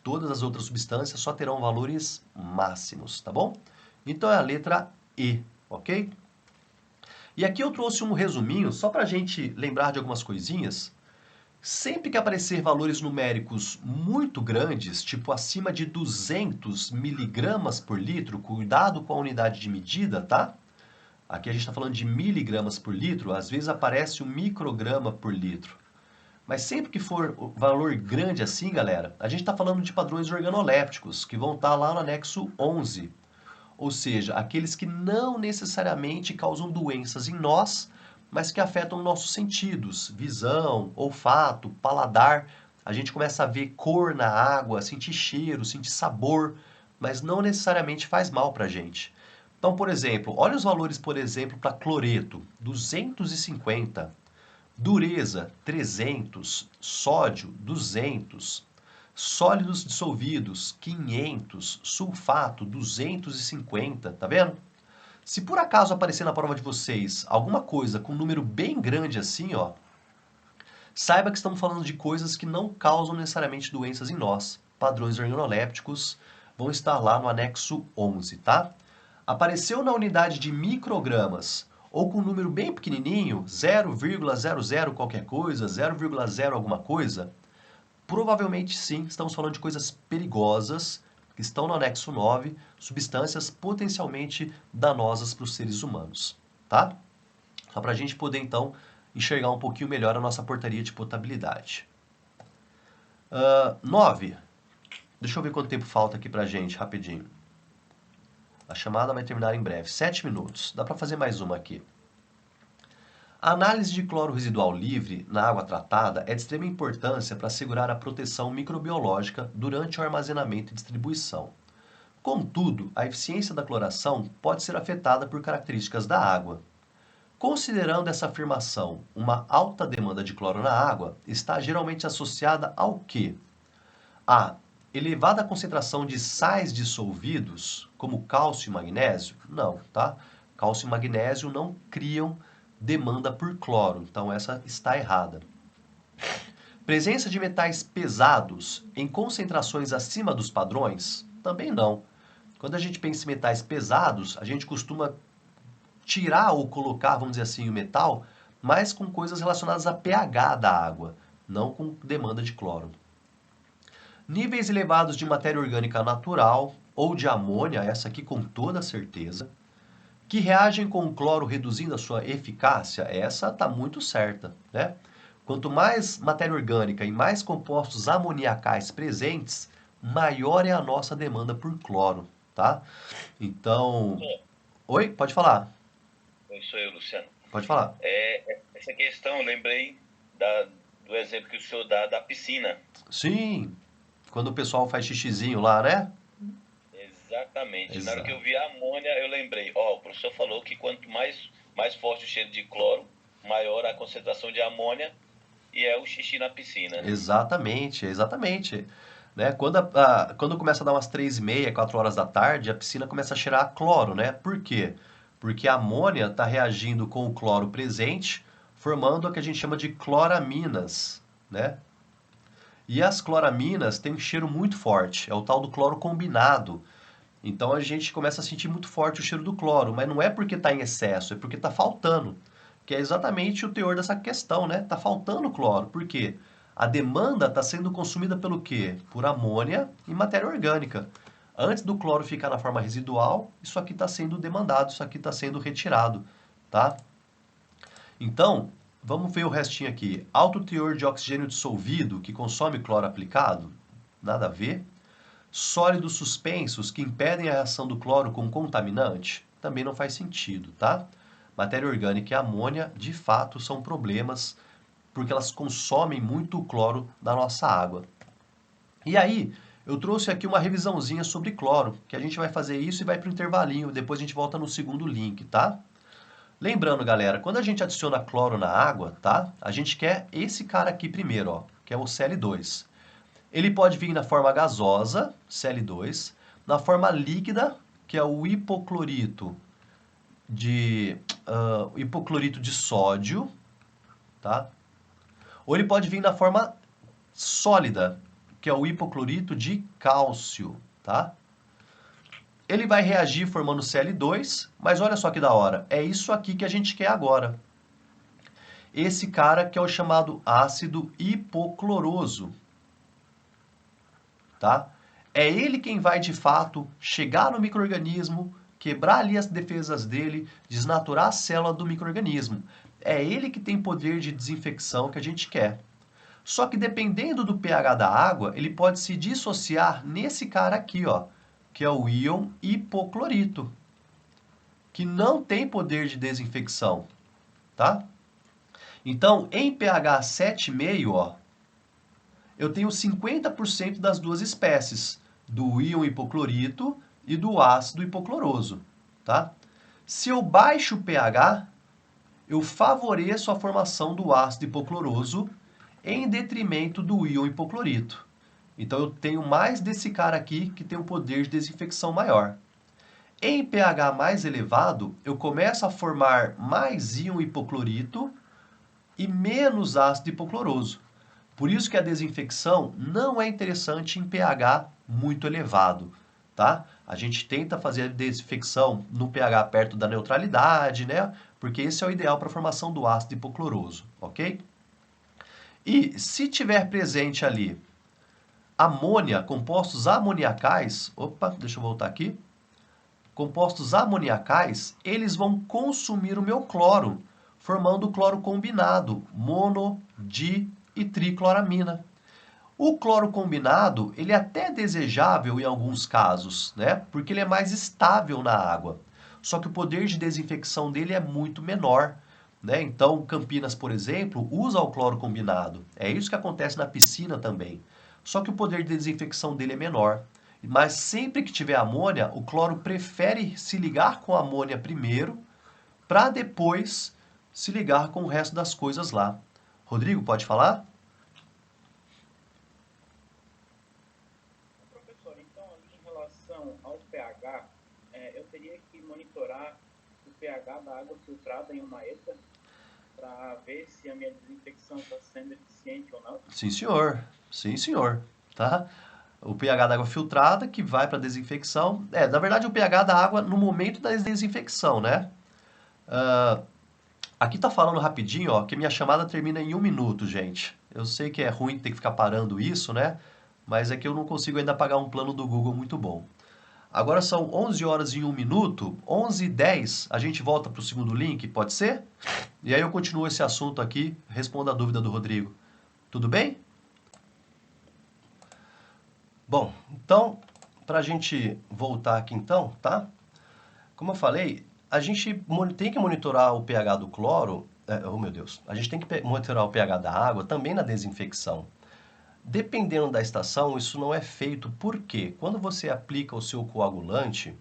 Todas as outras substâncias só terão valores máximos, tá bom? Então é a letra E, ok? E aqui eu trouxe um resuminho só para a gente lembrar de algumas coisinhas. Sempre que aparecer valores numéricos muito grandes, tipo acima de 200 miligramas por litro, cuidado com a unidade de medida, tá? Aqui a gente está falando de miligramas por litro, às vezes aparece um micrograma por litro. Mas sempre que for valor grande assim, galera, a gente está falando de padrões organolépticos, que vão estar lá no anexo 11. Ou seja, aqueles que não necessariamente causam doenças em nós, mas que afetam nossos sentidos, visão, olfato, paladar. A gente começa a ver cor na água, sentir cheiro, sentir sabor, mas não necessariamente faz mal para a gente. Então, por exemplo, olha os valores, por exemplo, para cloreto, 250. dureza 300, sódio 200, sólidos dissolvidos 500, sulfato 250, tá vendo? Se por acaso aparecer na prova de vocês alguma coisa com um número bem grande assim, ó, saiba que estamos falando de coisas que não causam necessariamente doenças em nós. Padrões organolépticos vão estar lá no anexo 11, tá? Apareceu na unidade de microgramas ou com um número bem pequenininho, 0,00 qualquer coisa, 0,0 alguma coisa, provavelmente sim, estamos falando de coisas perigosas que estão no anexo 9, substâncias potencialmente danosas para os seres humanos, tá? Só para a gente poder, então, enxergar um pouquinho melhor a nossa portaria de potabilidade. 9. Deixa eu ver quanto tempo falta aqui para a gente, rapidinho. A chamada vai terminar em breve. 7 minutos. Dá para fazer mais uma aqui. A análise de cloro residual livre na água tratada é de extrema importância para assegurar a proteção microbiológica durante o armazenamento e distribuição. Contudo, a eficiência da cloração pode ser afetada por características da água. Considerando essa afirmação, uma alta demanda de cloro na água está geralmente associada ao quê? A elevada concentração de sais dissolvidos, como cálcio e magnésio? Não, tá? Cálcio e magnésio não criam demanda por cloro, então essa está errada. Presença de metais pesados em concentrações acima dos padrões? Também não. Quando a gente pensa em metais pesados, a gente costuma tirar ou colocar, vamos dizer assim, o metal, mas com coisas relacionadas a pH da água, não com demanda de cloro. Níveis elevados de matéria orgânica natural ou de amônia, essa aqui com toda certeza, que reagem com o cloro reduzindo a sua eficácia, essa está muito certa, né? Quanto mais matéria orgânica e mais compostos amoniacais presentes, maior é a nossa demanda por cloro, tá? Então... Oi, pode falar. Sou eu, Luciano. Pode falar. Essa questão, eu lembrei do exemplo que o senhor dá da piscina. Sim, quando o pessoal faz xixizinho lá, né? Exatamente. Exato. Na hora que eu vi a amônia, eu lembrei. O professor falou que quanto mais forte o cheiro de cloro, maior a concentração de amônia e é o xixi na piscina. Né? Exatamente, exatamente. Né? Quando começa a dar umas 3h30, 4 horas da tarde, a piscina começa a cheirar a cloro, né? Por quê? Porque a amônia está reagindo com o cloro presente, formando o que a gente chama de cloraminas, né? E as cloraminas têm um cheiro muito forte, é o tal do cloro combinado. Então a gente começa a sentir muito forte o cheiro do cloro, mas não é porque está em excesso, é porque está faltando. Que é exatamente o teor dessa questão, né? Está faltando cloro. Por quê? A demanda está sendo consumida pelo quê? Por amônia e matéria orgânica. Antes do cloro ficar na forma residual, isso aqui está sendo demandado, isso aqui está sendo retirado, tá? Então, vamos ver o restinho aqui. Alto teor de oxigênio dissolvido que consome cloro aplicado? Nada a ver. Sólidos suspensos que impedem a reação do cloro com contaminante? Também não faz sentido, tá? Matéria orgânica e amônia, de fato, são problemas porque elas consomem muito o cloro da nossa água. E aí, eu trouxe aqui uma revisãozinha sobre cloro, que a gente vai fazer isso e vai para o intervalinho, depois a gente volta no segundo link, tá? Lembrando, galera, quando a gente adiciona cloro na água, tá? A gente quer esse cara aqui primeiro, ó, que é o Cl2. Ele pode vir na forma gasosa, Cl2, na forma líquida, que é o hipoclorito de sódio, tá? Ou ele pode vir na forma sólida, que é o hipoclorito de cálcio, tá? Ele vai reagir formando Cl2, mas olha só que da hora, é isso aqui que a gente quer agora. Esse cara que é o chamado ácido hipocloroso, tá? É ele quem vai, de fato, chegar no micro-organismo, quebrar ali as defesas dele, desnaturar a célula do micro-organismo. É ele que tem poder de desinfecção que a gente quer. Só que dependendo do pH da água, ele pode se dissociar nesse cara aqui, ó, que é o íon hipoclorito, que não tem poder de desinfecção, tá? Então, em pH 7,5, ó, eu tenho 50% das duas espécies, do íon hipoclorito e do ácido hipocloroso, tá? Se eu baixo o pH, eu favoreço a formação do ácido hipocloroso em detrimento do íon hipoclorito. Então eu tenho mais desse cara aqui que tem um poder de desinfecção maior. Em pH mais elevado, eu começo a formar mais íon hipoclorito e menos ácido hipocloroso. Por isso que a desinfecção não é interessante em pH muito elevado, tá? A gente tenta fazer a desinfecção no pH perto da neutralidade, né? Porque esse é o ideal para a formação do ácido hipocloroso, ok? E se tiver presente ali amônia, compostos amoniacais, opa, deixa eu voltar aqui. Compostos amoniacais, eles vão consumir o meu cloro, formando o cloro combinado, mono, di e tricloramina. O cloro combinado, ele é até desejável em alguns casos, né? Porque ele é mais estável na água. Só que o poder de desinfecção dele é muito menor, né? Então, Campinas, por exemplo, usa o cloro combinado. É isso que acontece na piscina também. Só que o poder de desinfecção dele é menor. Mas sempre que tiver amônia, o cloro prefere se ligar com a amônia primeiro, para depois se ligar com o resto das coisas lá. Rodrigo, pode falar? Professor, então ali em relação ao pH, eu teria que monitorar o pH da água filtrada em uma ETA para ver se a minha desinfecção está sendo eficiente ou não? Sim, senhor. Sim, senhor. Tá? O pH da água filtrada que vai para desinfecção. Na verdade, o pH da água no momento da desinfecção, né? Aqui tá falando rapidinho, ó, que minha chamada termina em 1 minuto, gente. Eu sei que é ruim ter que ficar parando isso, né? Mas é que eu não consigo ainda pagar um plano do Google muito bom. Agora são 11 horas e 1 minuto, 11h10, a gente volta para o segundo link, pode ser? E aí eu continuo esse assunto aqui, respondo a dúvida do Rodrigo. Tudo bem? Bom, então, para a gente voltar aqui então, tá? Como eu falei, a gente tem que monitorar o pH do cloro, oh meu Deus, a gente tem que monitorar o pH da água também na desinfecção. Dependendo da estação, isso não é feito, porque quando você aplica o seu coagulante,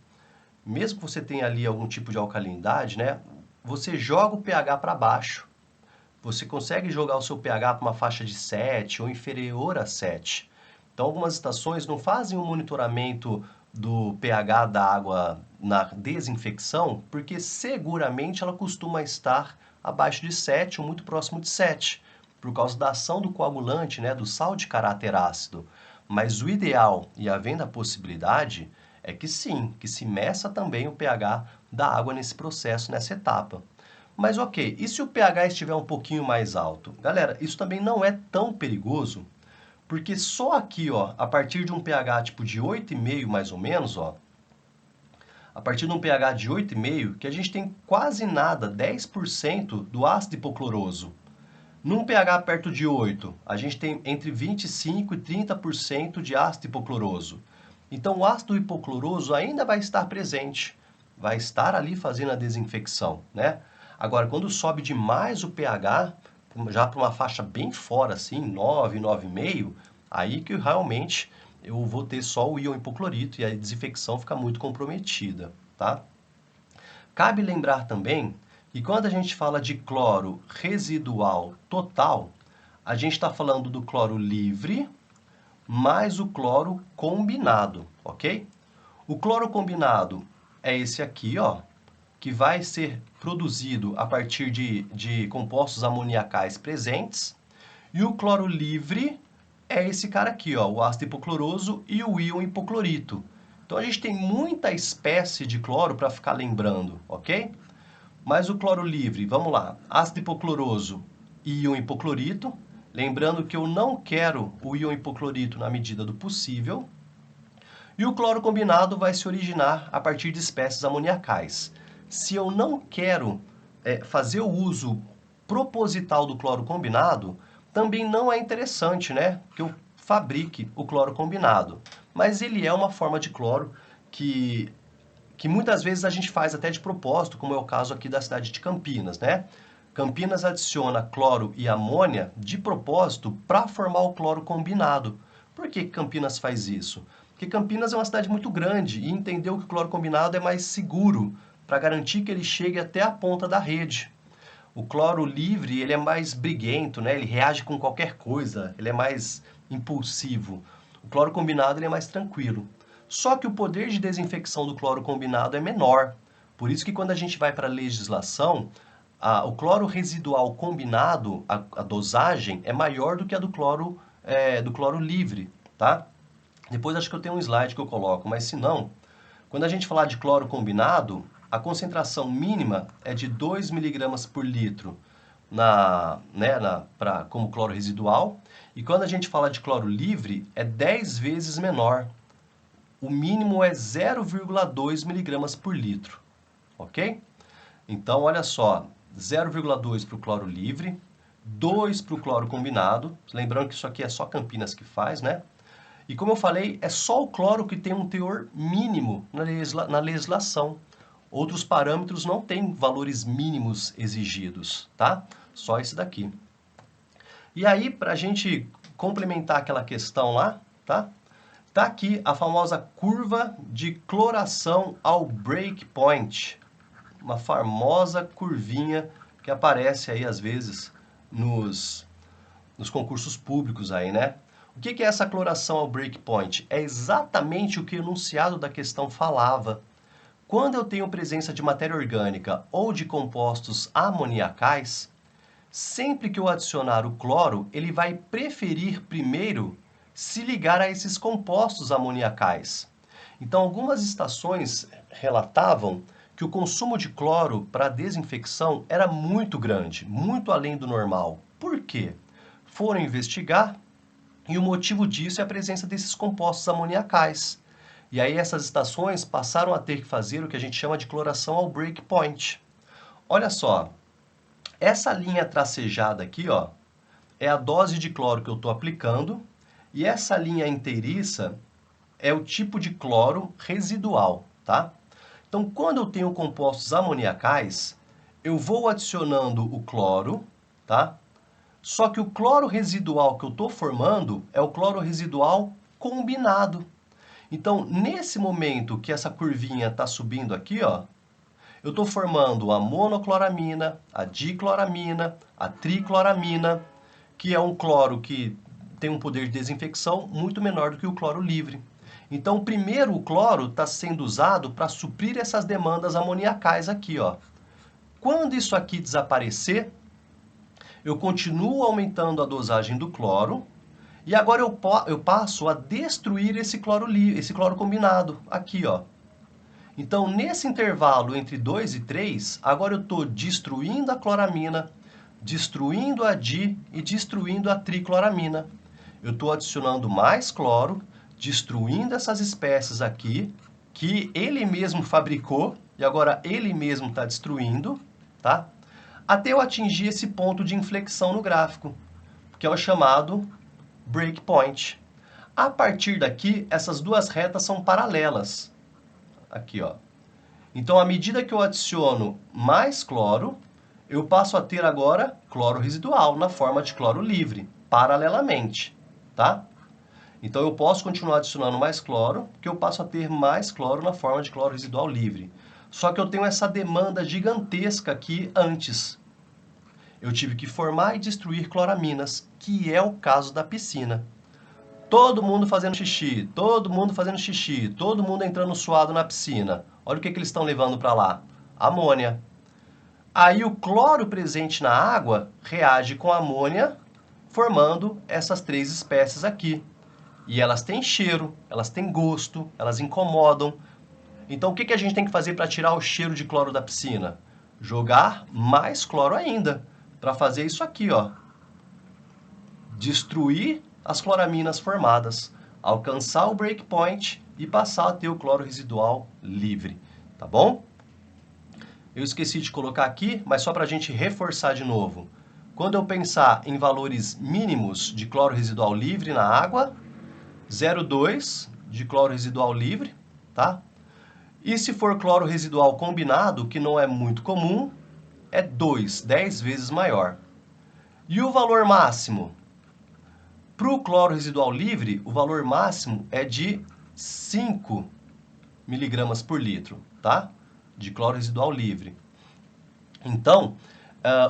mesmo que você tenha ali algum tipo de alcalinidade, né, você joga o pH para baixo. Você consegue jogar o seu pH para uma faixa de 7 ou inferior a 7. Então, algumas estações não fazem um monitoramento do pH da água na desinfecção, porque seguramente ela costuma estar abaixo de 7 ou muito próximo de 7, por causa da ação do coagulante, né, do sal de caráter ácido. Mas o ideal, e havendo a possibilidade, é que sim, que se meça também o pH da água nesse processo, nessa etapa. Mas ok, e se o pH estiver um pouquinho mais alto? Galera, isso também não é tão perigoso, porque só aqui, ó, a partir de um pH tipo de 8,5 mais ou menos, ó, a partir de um pH de 8,5, que a gente tem quase nada, 10% do ácido hipocloroso. Num pH perto de 8, a gente tem entre 25% e 30% de ácido hipocloroso. Então o ácido hipocloroso ainda vai estar presente, vai estar ali fazendo a desinfecção, né? Agora, quando sobe demais o pH, já para uma faixa bem fora, assim, 9, 9,5, aí que realmente eu vou ter só o íon hipoclorito e a desinfecção fica muito comprometida, tá? Cabe lembrar também que quando a gente fala de cloro residual total, a gente está falando do cloro livre mais o cloro combinado, ok? O cloro combinado é esse aqui, ó, que vai ser produzido a partir de compostos amoniacais presentes. E o cloro livre é esse cara aqui, ó, o ácido hipocloroso e o íon hipoclorito. Então a gente tem muita espécie de cloro para ficar lembrando, ok? Mas o cloro livre, vamos lá, ácido hipocloroso e íon hipoclorito. Lembrando que eu não quero o íon hipoclorito na medida do possível. E o cloro combinado vai se originar a partir de espécies amoniacais. Se eu não quero fazer o uso proposital do cloro combinado, também não é interessante, né, que eu fabrique o cloro combinado. Mas ele é uma forma de cloro que muitas vezes a gente faz até de propósito, como é o caso aqui da cidade de Campinas, né? Campinas adiciona cloro e amônia de propósito para formar o cloro combinado. Por que Campinas faz isso? Porque Campinas é uma cidade muito grande e entendeu que o cloro combinado é mais seguro para garantir que ele chegue até a ponta da rede. O cloro livre, ele é mais briguento, né? Ele reage com qualquer coisa, ele é mais impulsivo. O cloro combinado, ele é mais tranquilo. Só que o poder de desinfecção do cloro combinado é menor. Por isso que quando a gente vai para a legislação, o cloro residual combinado, a dosagem, é maior do que a do cloro livre, tá? Depois acho que eu tenho um slide que eu coloco, mas se não, quando a gente falar de cloro combinado, a concentração mínima é de 2 mg por litro como cloro residual, e quando a gente fala de cloro livre, é 10 vezes menor. O mínimo é 0,2 mg por litro, ok? Então, olha só, 0,2 para o cloro livre, 2 para o cloro combinado, lembrando que isso aqui é só Campinas que faz, né? E como eu falei, é só o cloro que tem um teor mínimo na legislação. Outros parâmetros não têm valores mínimos exigidos, tá? Só esse daqui. E aí, para a gente complementar aquela questão lá, tá? Tá aqui a famosa curva de cloração ao breakpoint. Uma famosa curvinha que aparece aí às vezes nos concursos públicos aí, né? O que é essa cloração ao breakpoint? É exatamente o que o enunciado da questão falava. Quando eu tenho presença de matéria orgânica ou de compostos amoniacais, sempre que eu adicionar o cloro, ele vai preferir primeiro se ligar a esses compostos amoniacais. Então, algumas estações relatavam que o consumo de cloro para desinfecção era muito grande, muito além do normal. Por quê? Foram investigar e o motivo disso é a presença desses compostos amoniacais. E aí essas estações passaram a ter que fazer o que a gente chama de cloração ao breakpoint. Olha só, essa linha tracejada aqui, ó, é a dose de cloro que eu estou aplicando, e essa linha inteiriça é o tipo de cloro residual, tá? Então, quando eu tenho compostos amoniacais, eu vou adicionando o cloro, tá? Só que o cloro residual que eu estou formando é o cloro residual combinado. Então, nesse momento que essa curvinha está subindo aqui, ó, eu estou formando a monocloramina, a dicloramina, a tricloramina, que é um cloro que tem um poder de desinfecção muito menor do que o cloro livre. Então, primeiro o cloro está sendo usado para suprir essas demandas amoniacais aqui, ó. Quando isso aqui desaparecer, eu continuo aumentando a dosagem do cloro e agora eu passo a destruir esse cloro combinado aqui, ó. Então, nesse intervalo entre 2 e 3, agora eu estou destruindo a cloramina, destruindo a di e destruindo a tricloramina. Eu estou adicionando mais cloro, destruindo essas espécies aqui, que ele mesmo fabricou, e agora ele mesmo está destruindo, tá? Até eu atingir esse ponto de inflexão no gráfico, que é o chamado breakpoint. A partir daqui, essas duas retas são paralelas. Aqui, ó. Então, à medida que eu adiciono mais cloro, eu passo a ter agora cloro residual na forma de cloro livre, paralelamente, tá? Então, eu posso continuar adicionando mais cloro, que eu passo a ter mais cloro na forma de cloro residual livre. Só que eu tenho essa demanda gigantesca aqui antes. Eu tive que formar e destruir cloraminas, que é o caso da piscina. Todo mundo fazendo xixi, todo mundo fazendo xixi, todo mundo entrando suado na piscina. Olha o que eles estão levando para lá. Amônia. Aí o cloro presente na água reage com a amônia, formando essas três espécies aqui. E elas têm cheiro, elas têm gosto, elas incomodam. Então o que a gente tem que fazer para tirar o cheiro de cloro da piscina? Jogar mais cloro ainda, para fazer isso aqui, ó. Destruir as cloraminas formadas, alcançar o breakpoint e passar a ter o cloro residual livre, tá bom? Eu esqueci de colocar aqui, mas só para a gente reforçar de novo. Quando eu pensar em valores mínimos de cloro residual livre na água, 0,2 de cloro residual livre, tá? E se for cloro residual combinado, que não é muito comum, é 10 vezes maior. E o valor máximo? Para o cloro residual livre, o valor máximo é de 5 miligramas por litro, tá? De cloro residual livre. Então,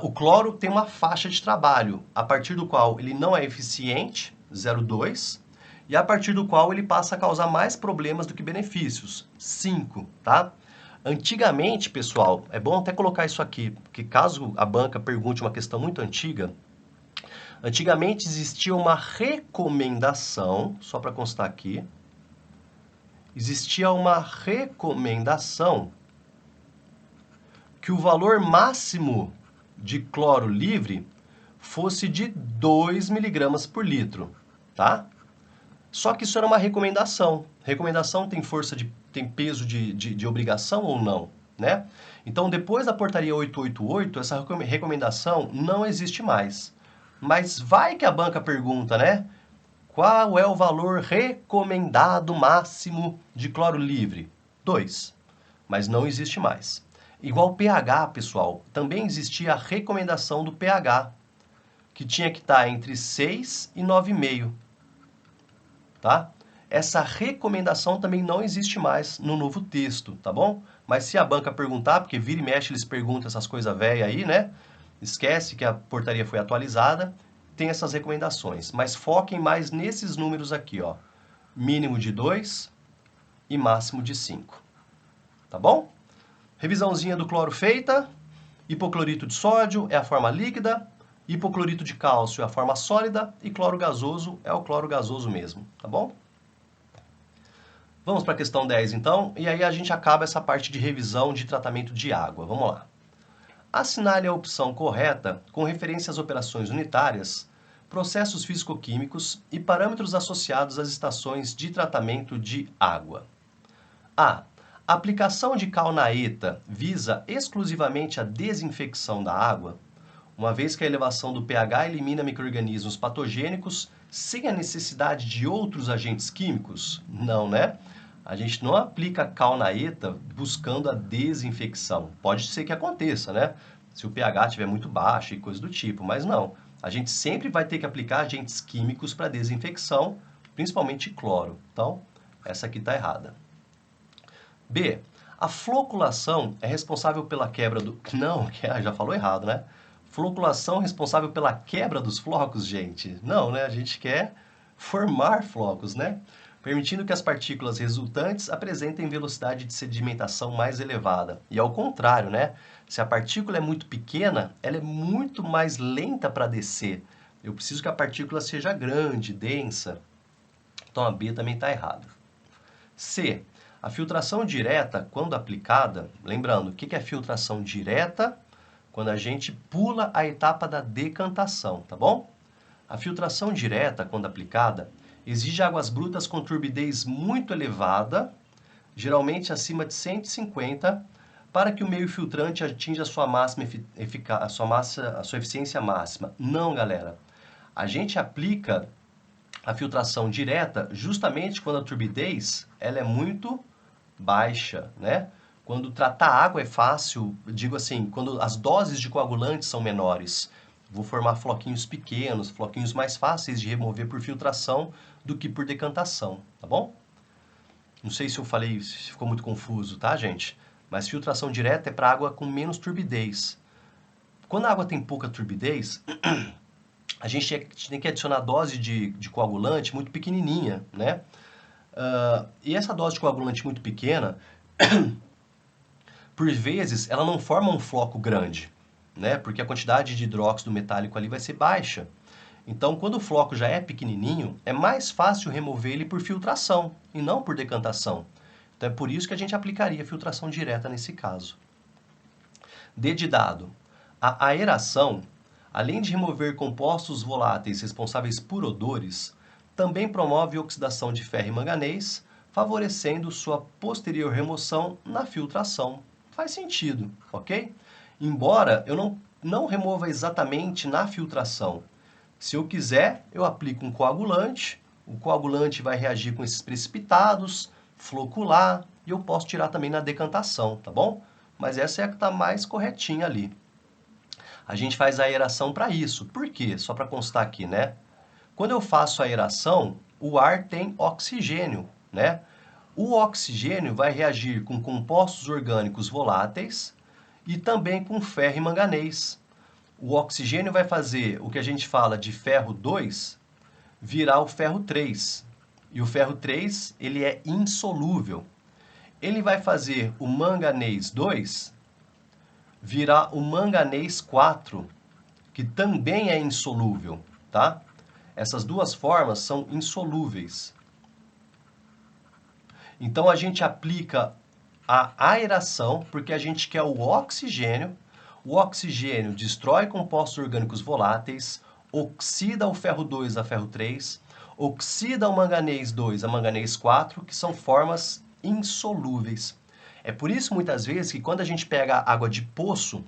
o cloro tem uma faixa de trabalho, a partir do qual ele não é eficiente, 0,2, e a partir do qual ele passa a causar mais problemas do que benefícios, 5, tá? Antigamente, pessoal, é bom até colocar isso aqui, porque caso a banca pergunte uma questão muito antiga, antigamente existia uma recomendação, só para constar aqui, existia uma recomendação que o valor máximo de cloro livre fosse de 2 miligramas por litro, tá? Só que isso era uma recomendação. Recomendação tem tem peso de obrigação ou não, né? Então, depois da portaria 888, essa recomendação não existe mais. Mas vai que a banca pergunta, né? Qual é o valor recomendado máximo de cloro livre? 2. Mas não existe mais. Igual pH, pessoal, também existia a recomendação do pH, que tinha que estar entre 6 e 9,5. Tá? Essa recomendação também não existe mais no novo texto, tá bom? Mas se a banca perguntar, porque vira e mexe eles perguntam essas coisas velhas aí, né? Esquece que a portaria foi atualizada, tem essas recomendações. Mas foquem mais nesses números aqui, ó. Mínimo de 2 e máximo de 5. Tá bom? Revisãozinha do cloro feita. Hipoclorito de sódio é a forma líquida. Hipoclorito de cálcio é a forma sólida e cloro gasoso é o cloro gasoso mesmo, tá bom? Vamos para a questão 10 então, e aí a gente acaba essa parte de revisão de tratamento de água. Vamos lá. Assinale a opção correta com referência às operações unitárias, processos físico-químicos e parâmetros associados às estações de tratamento de água. A. A aplicação de cal na ETA visa exclusivamente a desinfecção da água, uma vez que a elevação do pH elimina micro-organismos patogênicos sem a necessidade de outros agentes químicos? Não, né? A gente não aplica cal na ETA buscando a desinfecção. Pode ser que aconteça, né? Se o pH estiver muito baixo e coisa do tipo, mas não. A gente sempre vai ter que aplicar agentes químicos para desinfecção, principalmente cloro. Então, essa aqui está errada. B. A floculação é responsável pela quebra do... Não, já falou errado, né? Floculação responsável pela quebra dos flocos, gente? Não, né? A gente quer formar flocos, né? Permitindo que as partículas resultantes apresentem velocidade de sedimentação mais elevada. E ao contrário, né? Se a partícula é muito pequena, ela é muito mais lenta para descer. Eu preciso que a partícula seja grande, densa. Então a B também está errada. C. A filtração direta, quando aplicada... Lembrando, o que é filtração direta? Quando a gente pula a etapa da decantação, tá bom? A filtração direta, quando aplicada, exige águas brutas com turbidez muito elevada, geralmente acima de 150, para que o meio filtrante atinja a sua eficiência máxima. Não, galera. A gente aplica a filtração direta justamente quando a turbidez ela é muito baixa, né? Quando tratar água é fácil, digo assim, quando as doses de coagulantes são menores. Vou formar floquinhos pequenos, floquinhos mais fáceis de remover por filtração do que por decantação, tá bom? Não sei se eu falei, se ficou muito confuso, tá, gente? Mas filtração direta é para água com menos turbidez. Quando a água tem pouca turbidez, a gente tem que adicionar dose de coagulante muito pequenininha, né? E essa dose de coagulante muito pequena... Por vezes, ela não forma um floco grande, né? Porque a quantidade de hidróxido metálico ali vai ser baixa. Então, quando o floco já é pequenininho, é mais fácil remover ele por filtração e não por decantação. Então, é por isso que a gente aplicaria filtração direta nesse caso. D de dado. A aeração, além de remover compostos voláteis responsáveis por odores, também promove oxidação de ferro e manganês, favorecendo sua posterior remoção na filtração. Faz sentido, ok? Embora eu não remova exatamente na filtração. Se eu quiser, eu aplico um coagulante, o coagulante vai reagir com esses precipitados, flocular, e eu posso tirar também na decantação, tá bom? Mas essa é a que está mais corretinha ali. A gente faz a aeração para isso. Por quê? Só para constar aqui, né? Quando eu faço a aeração, o ar tem oxigênio, né? O oxigênio vai reagir com compostos orgânicos voláteis e também com ferro e manganês. o oxigênio vai fazer o que a gente fala de ferro 2 virar o ferro 3. E o ferro 3, ele é insolúvel. Ele vai fazer o manganês 2 virar o manganês 4, que também é insolúvel, tá? Essas duas formas são insolúveis. Então, a gente aplica a aeração, porque a gente quer o oxigênio. O oxigênio destrói compostos orgânicos voláteis, oxida o ferro 2 a ferro 3, oxida o manganês 2 a manganês 4, que são formas insolúveis. É por isso, muitas vezes, que quando a gente pega água de poço,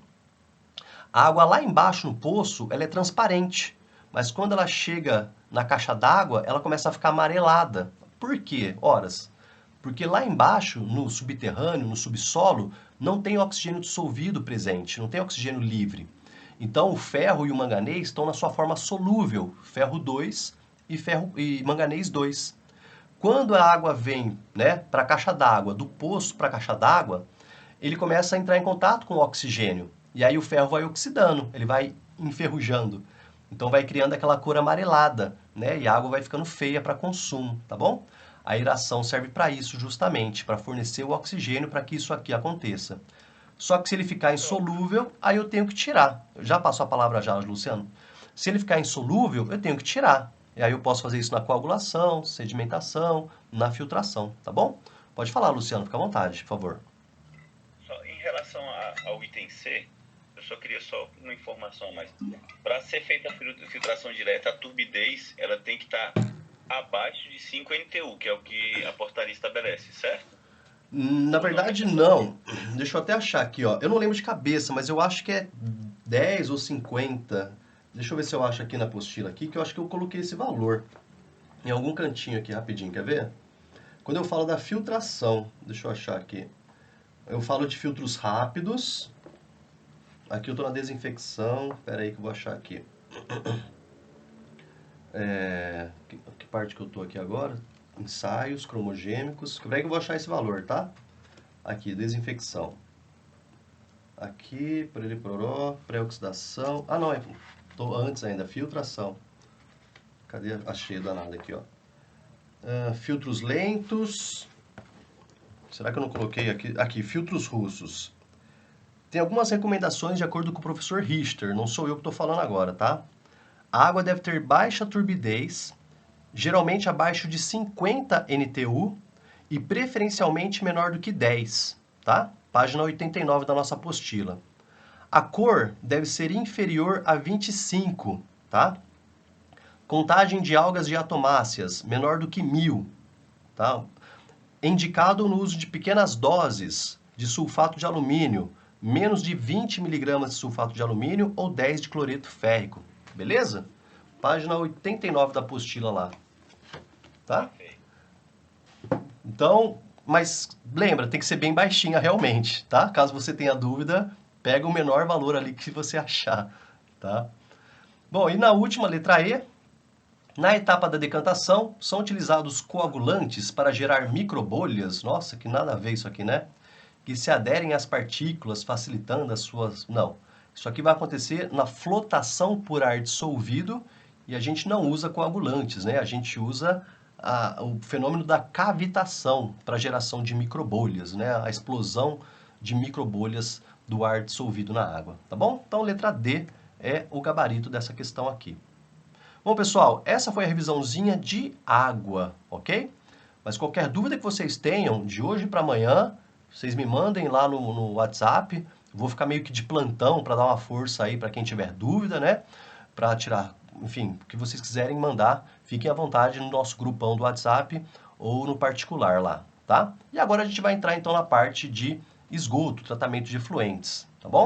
a água lá embaixo no poço, ela é transparente. Mas quando ela chega na caixa d'água, ela começa a ficar amarelada. Por quê? Horas. Porque lá embaixo, no subterrâneo, no subsolo, não tem oxigênio dissolvido presente, não tem oxigênio livre. Então, o ferro e o manganês estão na sua forma solúvel, ferro 2 e manganês 2. Quando a água vem, né, para a caixa d'água, do poço para a caixa d'água, ele começa a entrar em contato com o oxigênio. E aí o ferro vai oxidando, ele vai enferrujando. Então vai criando aquela cor amarelada, né? E a água vai ficando feia para consumo, tá bom? A aeração serve para isso justamente, para fornecer o oxigênio para que isso aqui aconteça. Só que se ele ficar insolúvel, aí eu tenho que tirar. Eu já passo a palavra já, Luciano. Se ele ficar insolúvel, eu tenho que tirar. E aí eu posso fazer isso na coagulação, sedimentação, na filtração, tá bom? Pode falar, Luciano, fica à vontade, por favor. Só em relação ao item C, eu só queria uma informação a mais. Para ser feita a filtração direta, a turbidez ela tem que estar abaixo de 5 NTU, que é o que a portaria estabelece, certo? Na verdade, não. Deixa eu até achar aqui, ó. Eu não lembro de cabeça, mas eu acho que é 10 ou 50. Deixa eu ver se eu acho aqui na apostila aqui, que eu acho que eu coloquei esse valor em algum cantinho aqui rapidinho, quer ver? Quando eu falo da filtração, deixa eu achar aqui. Eu falo de filtros rápidos. Aqui eu estou na desinfecção. Espera aí que eu vou achar aqui. Que parte que eu estou aqui agora? Ensaios cromogêmicos. Espera aí que eu vou achar esse valor, tá? Aqui, desinfecção. Aqui, pororó, pré-oxidação. Ah, não, tô antes ainda, filtração. Cadê? Achei danado aqui, ó. Filtros lentos. Será que eu não coloquei aqui? Aqui, filtros russos. Tem algumas recomendações de acordo com o professor Richter, não sou eu que estou falando agora, tá? A água deve ter baixa turbidez, geralmente abaixo de 50 NTU e preferencialmente menor do que 10, tá? Página 89 da nossa apostila. A cor deve ser inferior a 25, tá? Contagem de algas diatomáceas, menor do que 1000, tá? Indicado no uso de pequenas doses de sulfato de alumínio, menos de 20 mg de sulfato de alumínio ou 10 de cloreto férrico. Beleza? Página 89 da apostila lá. Tá? Então, mas lembra, tem que ser bem baixinha realmente, tá? Caso você tenha dúvida, pega o menor valor ali que você achar, tá? Bom, e na última, letra E, na etapa da decantação, são utilizados coagulantes para gerar microbolhas. Nossa, que nada a ver isso aqui, né? Que se aderem às partículas, facilitando as suas... Não, isso aqui vai acontecer na flotação por ar dissolvido e a gente não usa coagulantes, né? A gente usa o fenômeno da cavitação para a geração de microbolhas, né? A explosão de microbolhas do ar dissolvido na água, tá bom? Então, letra D é o gabarito dessa questão aqui. Bom, pessoal, essa foi a revisãozinha de água, ok? Mas qualquer dúvida que vocês tenham, de hoje para amanhã, vocês me mandem lá no WhatsApp. Eu vou ficar meio que de plantão para dar uma força aí para quem tiver dúvida, né? Para tirar, enfim, o que vocês quiserem mandar, fiquem à vontade no nosso grupão do WhatsApp ou no particular lá, tá? E agora a gente vai entrar então na parte de esgoto, tratamento de efluentes, tá bom?